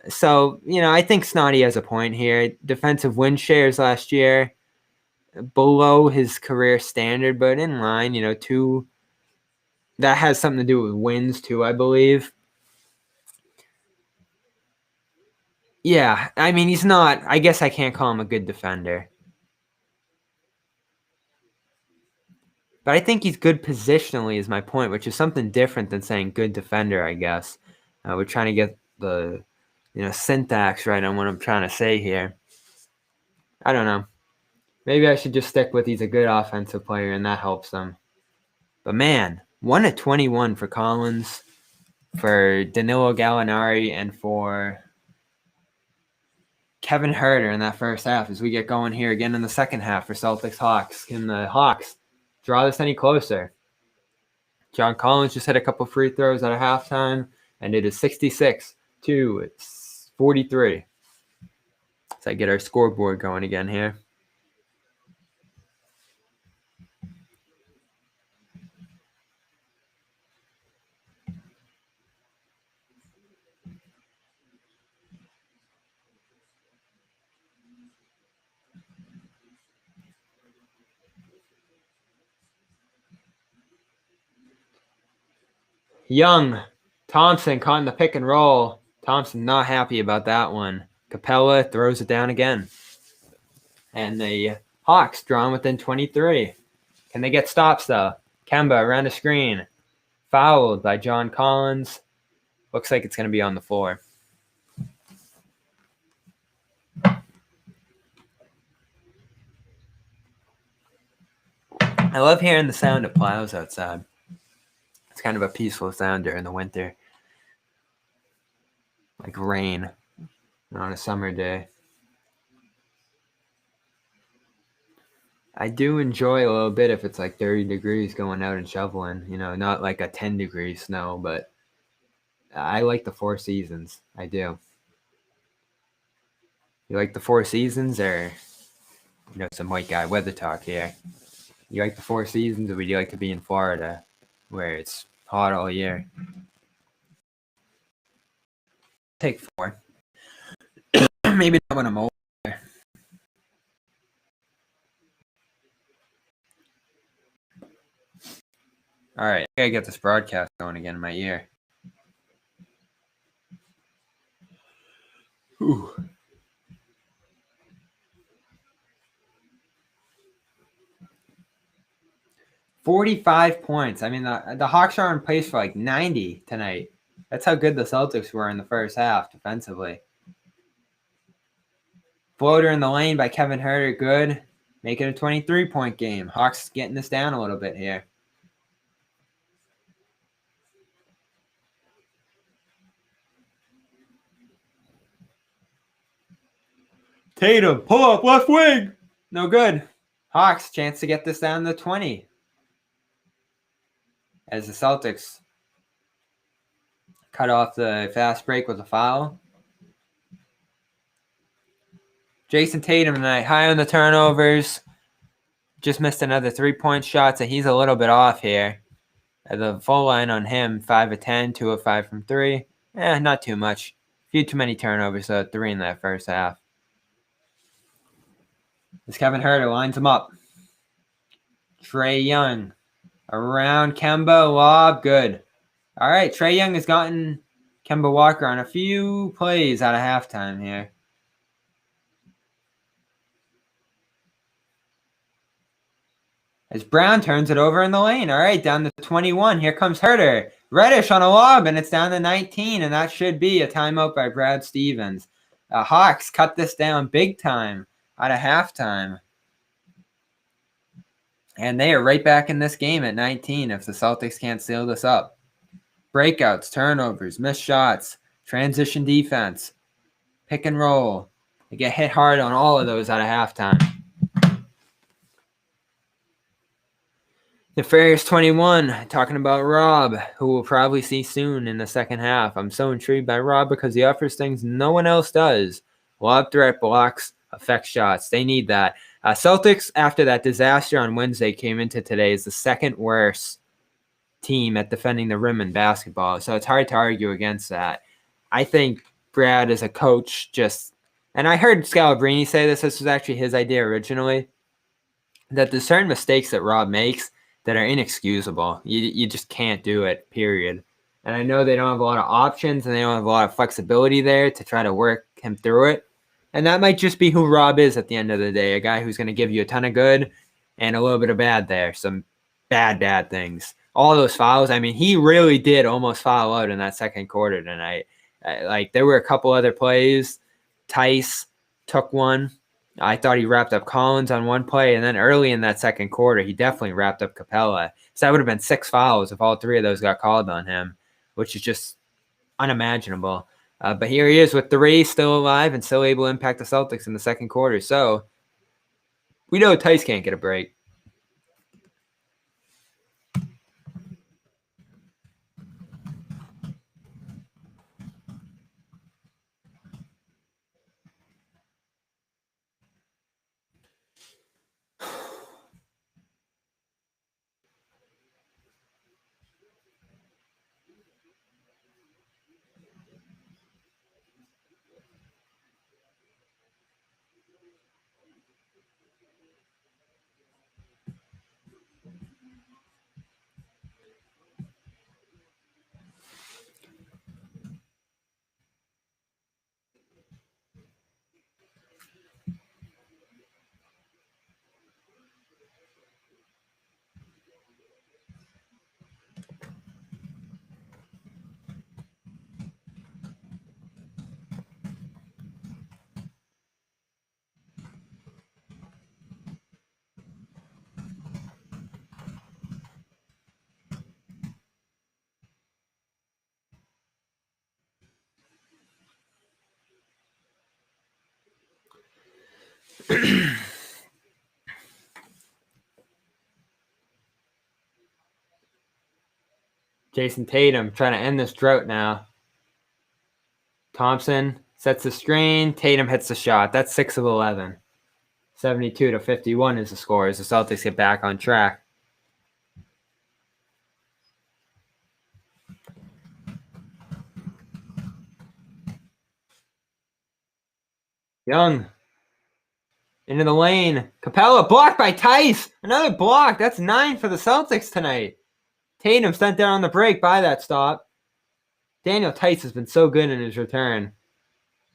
So, I think Snotty has a point here. Defensive win shares last year, below his career standard, but in line, 2. That has something to do with wins, too, I believe. Yeah, I mean, he's not. I guess I can't call him a good defender. But I think he's good positionally is my point, which is something different than saying good defender, I guess. We're trying to get the syntax right on what I'm trying to say here. I don't know. Maybe I should just stick with he's a good offensive player, and that helps them. But, man, 1-21 for Collins, for Danilo Gallinari, and for Kevin Huerter in that first half as we get going here again in the second half for Celtics Hawks. Can the Hawks draw this any closer? John Collins just hit a couple free throws at a halftime, and it is 66-43. So I get our scoreboard going again here. Young, Thompson caught in the pick and roll. Thompson not happy about that one. Capela throws it down again. And the Hawks drawn within 23. Can they get stops, though? Kemba around the screen. Fouled by John Collins. Looks like it's going to be on the floor. I love hearing the sound of plows outside. It's kind of a peaceful sound during the winter. Like rain on a summer day. I do enjoy a little bit if it's like 30 degrees going out and shoveling, not like a 10-degree snow, but I like the four seasons. I do. You like the four seasons, or some white guy weather talk here? You like the four seasons, or would you like to be in Florida where it's hot all year? Take four. Maybe not when I'm older. All right, I gotta get this broadcast going again in my ear. Ooh. $45 points. I mean, the Hawks are on pace for like 90 tonight. That's how good the Celtics were in the first half defensively. Floater in the lane by Kevin Huerter, good. Make it a 23-point game. Hawks getting this down a little bit here. Tatum, pull up, left wing. No good. Hawks, chance to get this down to 20. As the Celtics cut off the fast break with a foul. Jayson Tatum tonight, high on the turnovers. Just missed another 3-point shot, so he's a little bit off here. The full line on him, 5 of 10, 2 of 5 from 3. Not too much. A few too many turnovers, so 3 in that first half. As Kevin Huerter lines him up. Trae Young around Kemba, lob, good. All right, Trae Young has gotten Kemba Walker on a few plays out of halftime here. As Brown turns it over in the lane. All right, down to 21. Here comes Huerter. Reddish on a lob, and it's down to 19, and that should be a timeout by Brad Stevens. Hawks cut this down big time out of halftime. And they are right back in this game at 19 if the Celtics can't seal this up. Breakouts, turnovers, missed shots, transition defense, pick and roll. They get hit hard on all of those out of halftime. The Ferris 21, talking about Rob, who we'll probably see soon in the second half. I'm so intrigued by Rob because he offers things no one else does. Lob threat, blocks, affect shots. They need that. Celtics, after that disaster on Wednesday, came into today as the second worst team at defending the rim in basketball. So it's hard to argue against that. I think Brad as a coach and I heard Scalabrine say this was actually his idea originally, that there's certain mistakes that Rob makes that are inexcusable. You just can't do it, period. And I know they don't have a lot of options and they don't have a lot of flexibility there to try to work him through it. And that might just be who Rob is at the end of the day, a guy who's going to give you a ton of good and a little bit of bad there, some bad things. All those fouls, I mean, he really did almost foul out in that second quarter tonight. There were a couple other plays. Theis took one. I thought he wrapped up Collins on one play, and then early in that second quarter, he definitely wrapped up Capela. So that would have been 6 fouls if all 3 of those got called on him, which is just unimaginable. But here he is with 3 still alive and still able to impact the Celtics in the second quarter. So we know Theis can't get a break. Jayson Tatum trying to end this drought now. Thompson sets the screen. Tatum hits the shot. That's 6 of 11. 72-51 is the score as the Celtics get back on track. Young into the lane. Capela blocked by Theis. Another block. That's 9 for the Celtics tonight. Tatum sent down on the break by that stop. Daniel Theis has been so good in his return.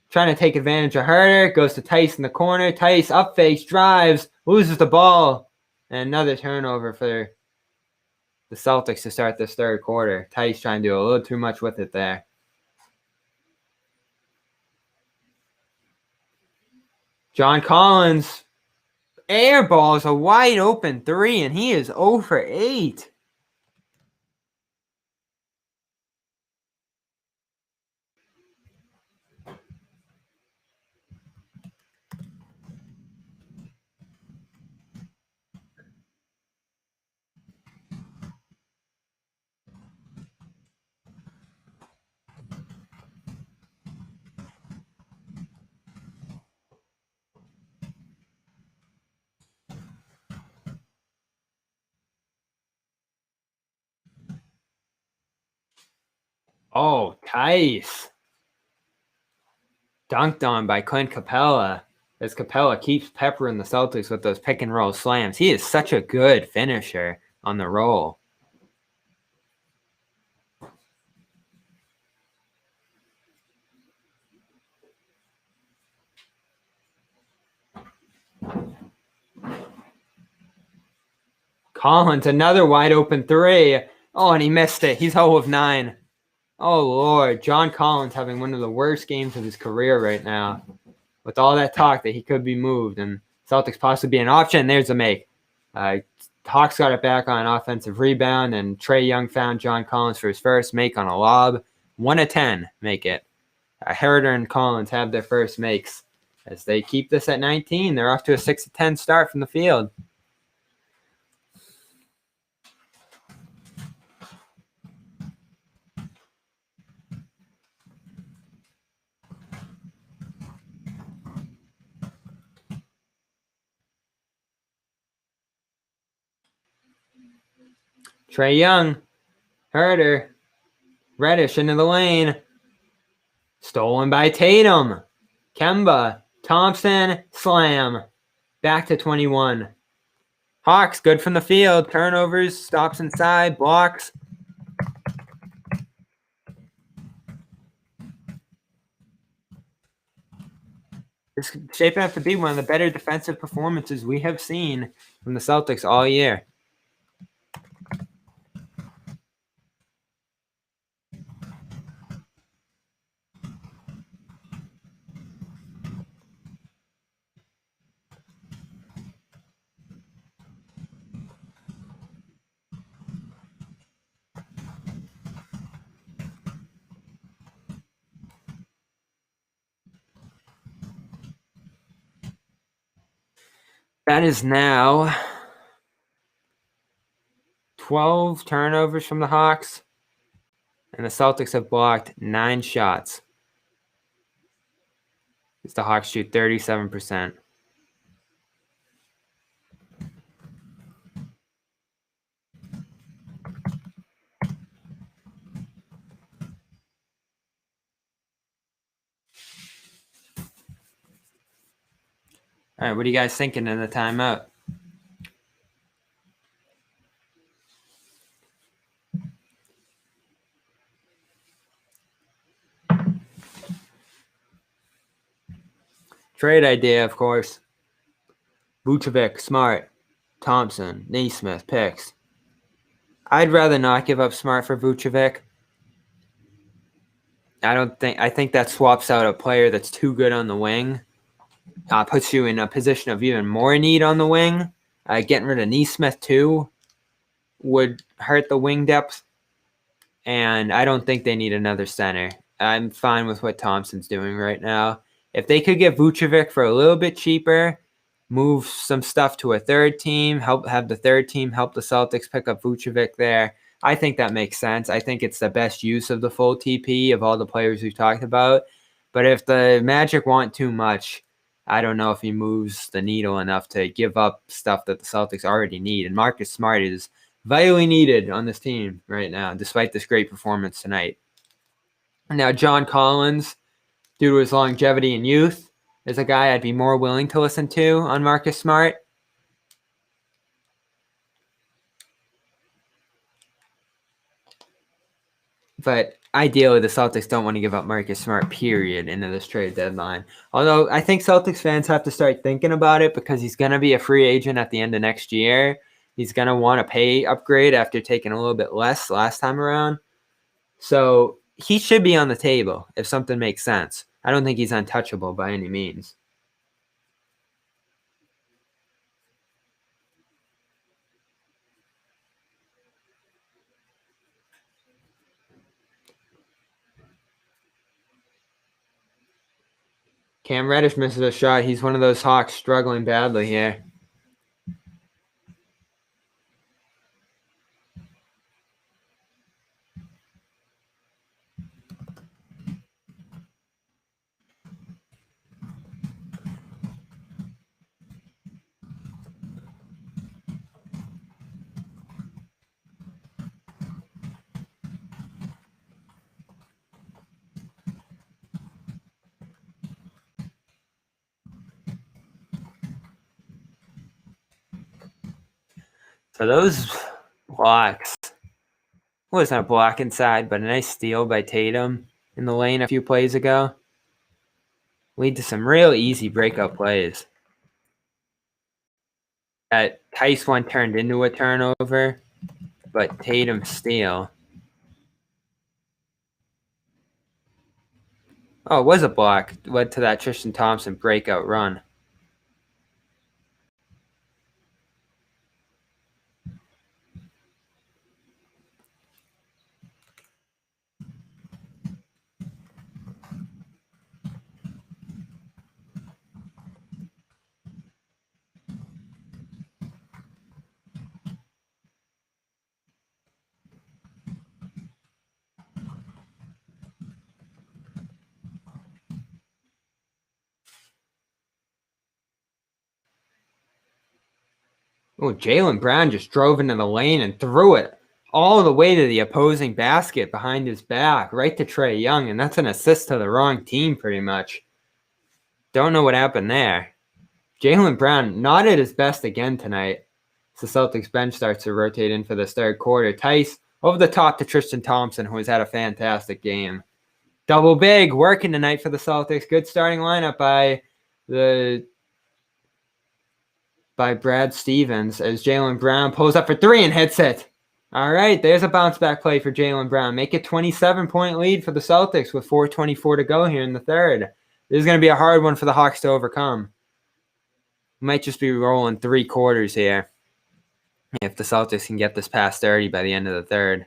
Trying to take advantage of Herter. Goes to Theis in the corner. Theis up face, drives, loses the ball. And another turnover for the Celtics to start this third quarter. Theis trying to do a little too much with it there. John Collins airballs a wide open 3, and he is 0 for 8. Oh, Theis. Dunked on by Clint Capela as Capela keeps peppering the Celtics with those pick and roll slams. He is such a good finisher on the roll. Collins, another wide open 3. Oh, and he missed it. He's 0 of 9. Oh, Lord. John Collins having one of the worst games of his career right now. With all that talk that he could be moved and Celtics possibly be an option, there's a make. Hawks got it back on an offensive rebound, and Trae Young found John Collins for his first make on a lob. 1 of 10 make it. Herter and Collins have their first makes. As they keep this at 19, they're off to a 6 of 10 start from the field. Trae Young, Herter, Reddish into the lane. Stolen by Tatum. Kemba, Thompson, slam. Back to 21. Hawks, good from the field. Turnovers, stops inside, blocks. This is shaping up to be one of the better defensive performances we have seen from the Celtics all year. That is now 12 turnovers from the Hawks, and the Celtics have blocked 9 shots. As the Hawks shoot 37%. All right, what are you guys thinking in the timeout? Trade idea, of course. Vucevic, Smart, Thompson, Naismith, picks. I'd rather not give up Smart for Vucevic. I think that swaps out a player that's too good on the wing. Puts you in a position of even more need on the wing. Getting rid of Naismith too would hurt the wing depth. And I don't think they need another center. I'm fine with what Thompson's doing right now. If they could get Vucevic for a little bit cheaper move some stuff to a third team, have the third team help the Celtics pick up Vucevic there. I think that makes sense. I think it's the best use of the full TP of all the players we've talked about. But if the Magic want too much, I don't know if he moves the needle enough to give up stuff that the Celtics already need. And Marcus Smart is vitally needed on this team right now, despite this great performance tonight. Now, John Collins, due to his longevity and youth, is a guy I'd be more willing to listen to on Marcus Smart. But ideally, the Celtics don't want to give up Marcus Smart, period, into this trade deadline. Although I think Celtics fans have to start thinking about it because he's going to be a free agent at the end of next year. He's going to want a pay upgrade after taking a little bit less last time around. So he should be on the table if something makes sense. I don't think he's untouchable by any means. Cam Reddish misses a shot. He's one of those Hawks struggling badly here. So those blocks, wasn't a block inside, but a nice steal by Tatum in the lane a few plays ago. Lead to some real easy breakout plays. That Theis one turned into a turnover, but Tatum's steal. Oh, it was a block. Led to that Tristan Thompson breakout run. Oh, Jaylen Brown just drove into the lane and threw it all the way to the opposing basket behind his back, right to Trae Young, and that's an assist to the wrong team pretty much. Don't know what happened there. Jaylen Brown not at his best again tonight. The Celtics bench starts to rotate in for this third quarter. Theis over the top to Tristan Thompson, who has had a fantastic game. Double big working tonight for the Celtics. Good starting lineup by Brad Stevens as Jaylen Brown pulls up for three and hits it. All right, there's a bounce back play for Jaylen Brown. Make it 27-point lead for the Celtics with 4:24 to go here in the third. This is going to be a hard one for the Hawks to overcome. Might just be rolling 3 quarters here if the Celtics can get this past 30 by the end of the third.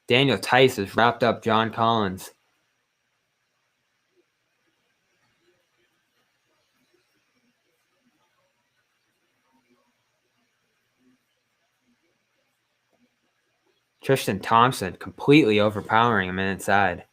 Daniel Theis has wrapped up John Collins. Tristan Thompson completely overpowering him inside.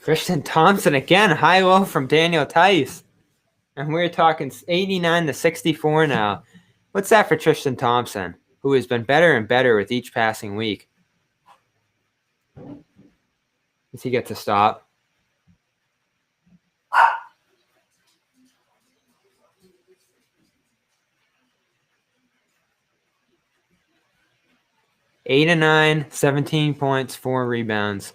Tristan Thompson again, high-low from Daniel Theis. And we're talking 89 to 64 now. What's that for Tristan Thompson, who has been better and better with each passing week? Does he get to stop? Eight and 9, 17 points, 4 rebounds.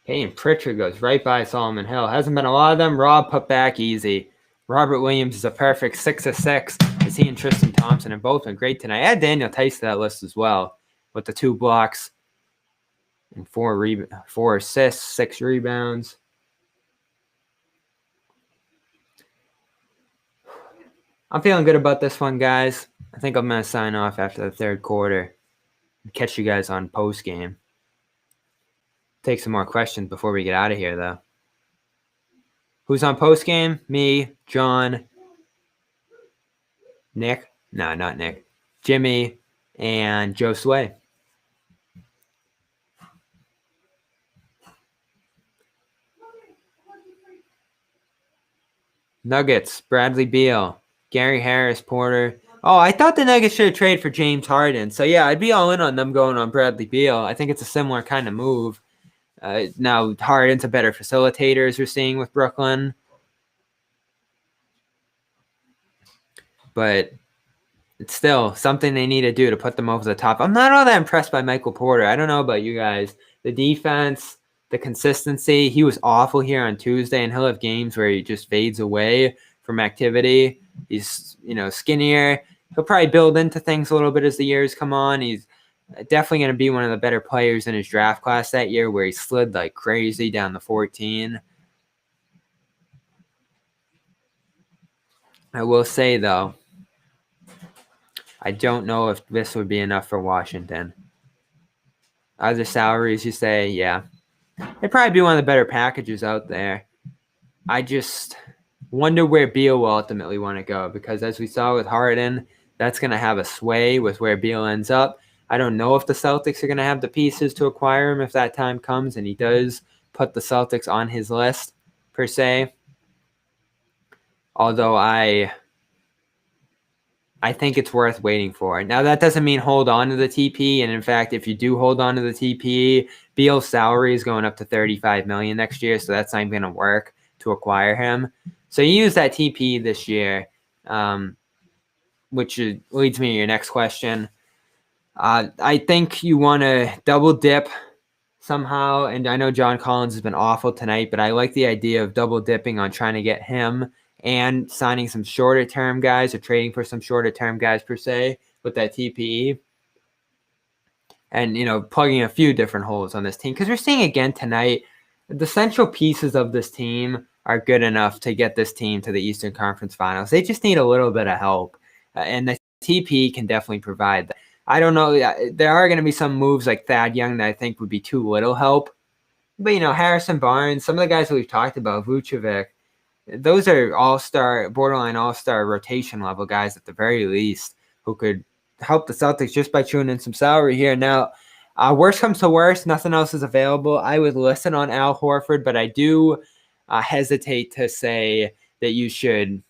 Peyton Pritchard goes right by Solomon Hill. Hasn't been a lot of them. Rob put back easy. Robert Williams is a perfect 6 of 6. As he and Tristan Thompson have both been great tonight. Add Daniel Theis to that list as well with the 2 blocks and 4 assists, 6 rebounds. I'm feeling good about this one, guys. I think I'm going to sign off after the third quarter. Catch you guys on post game. Take some more questions before we get out of here, though. Who's on post game? Me, John, Nick. No, not Nick. Jimmy and Joe Sway. Nuggets, Bradley Beal, Gary Harris, Porter. Oh, I thought the Nuggets should have traded for James Harden. So, yeah, I'd be all in on them going on Bradley Beal. I think it's a similar kind of move. Now, Harden's a better facilitator, as we're seeing with Brooklyn. But it's still something they need to do to put them over the top. I'm not all that impressed by Michael Porter. I don't know about you guys. The defense, the consistency. He was awful here on Tuesday, and he'll have games where he just fades away from activity. He's, skinnier. He'll probably build into things a little bit as the years come on. He's definitely going to be one of the better players in his draft class that year, where he slid like crazy down to 14. I will say, though, I don't know if this would be enough for Washington. Other salaries, you say, yeah. It'd probably be one of the better packages out there. I just wonder where Beal will ultimately want to go, because as we saw with Harden, that's going to have a sway with where Beal ends up. I don't know if the Celtics are going to have the pieces to acquire him if that time comes, and he does put the Celtics on his list, per se. Although I think it's worth waiting for. Now, that doesn't mean hold on to the TP, and in fact, if you do hold on to the TP, Beal's salary is going up to $35 million next year, so that's not even going to work to acquire him. So you use that TP this year, which leads me to your next question. I think you want to double dip somehow, and I know John Collins has been awful tonight, but I like the idea of double dipping on trying to get him and signing some shorter term guys or trading for some shorter term guys per se with that TPE. And, plugging a few different holes on this team, because we're seeing again tonight, the central pieces of this team are good enough to get this team to the Eastern Conference Finals. They just need a little bit of help, and the TPE can definitely provide that. I don't know. There are going to be some moves like Thad Young that I think would be too little help. But, Harrison Barnes, some of the guys that we've talked about, Vucevic, those are borderline all-star rotation level guys at the very least who could help the Celtics just by chewing in some salary here. Now, worst comes to worst, nothing else is available. I would listen on Al Horford, but I do hesitate to say that you should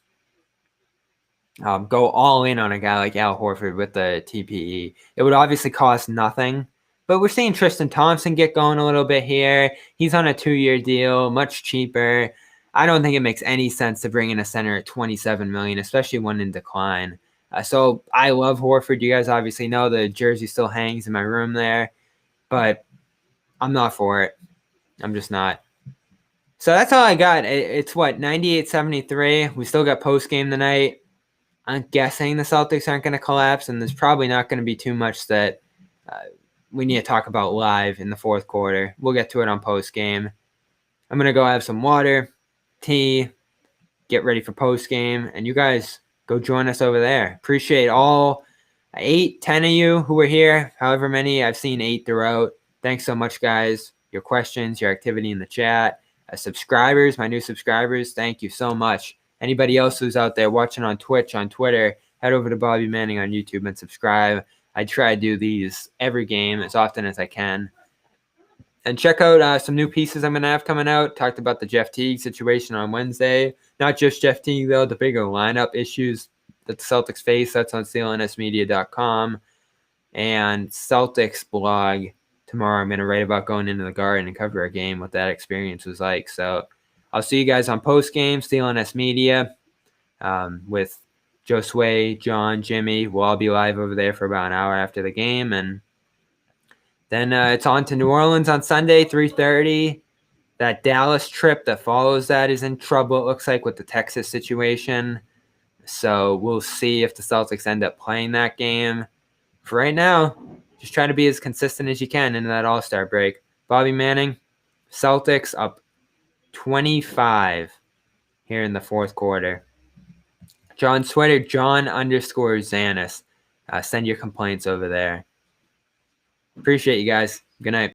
go all in on a guy like Al Horford with the TPE. It would obviously cost nothing, but we're seeing Tristan Thompson get going a little bit here. He's on a 2-year deal, much cheaper. I don't think it makes any sense to bring in a center at $27 million, especially one in decline. So I love Horford. You guys obviously know the jersey still hangs in my room there, but I'm not for it. I'm just not. So that's all I got. It's what, 98-73. We still got post game tonight. I'm guessing the Celtics aren't going to collapse, and there's probably not going to be too much that we need to talk about live in the fourth quarter. We'll get to it on post game. I'm going to go have some water, tea, get ready for post game, and you guys go join us over there. Appreciate all 8, 10 of you who were here, however many. I've seen 8 throughout. Thanks so much, guys. Your questions, your activity in the chat. Subscribers, my new subscribers, thank you so much. Anybody else who's out there watching on Twitch, on Twitter, head over to Bobby Manning on YouTube and subscribe. I try to do these every game as often as I can. And check out some new pieces I'm going to have coming out. Talked about the Jeff Teague situation on Wednesday. Not just Jeff Teague, though. The bigger lineup issues that the Celtics face. That's on clnsmedia.com. And Celtics blog. Tomorrow I'm going to write about going into the Garden and cover a game, what that experience was like. So I'll see you guys on post-game, CLNS Media, with Josue, John, Jimmy. We'll all be live over there for about an hour after the game. And then it's on to New Orleans on Sunday, 3:30. That Dallas trip that follows that is in trouble, it looks like, with the Texas situation. So we'll see if the Celtics end up playing that game. For right now, just try to be as consistent as you can into that All-Star break. Bobby Manning, Celtics up 25 here in the fourth quarter. John's Twitter, John_Zanis. Send your complaints over there. Appreciate you guys. Good night.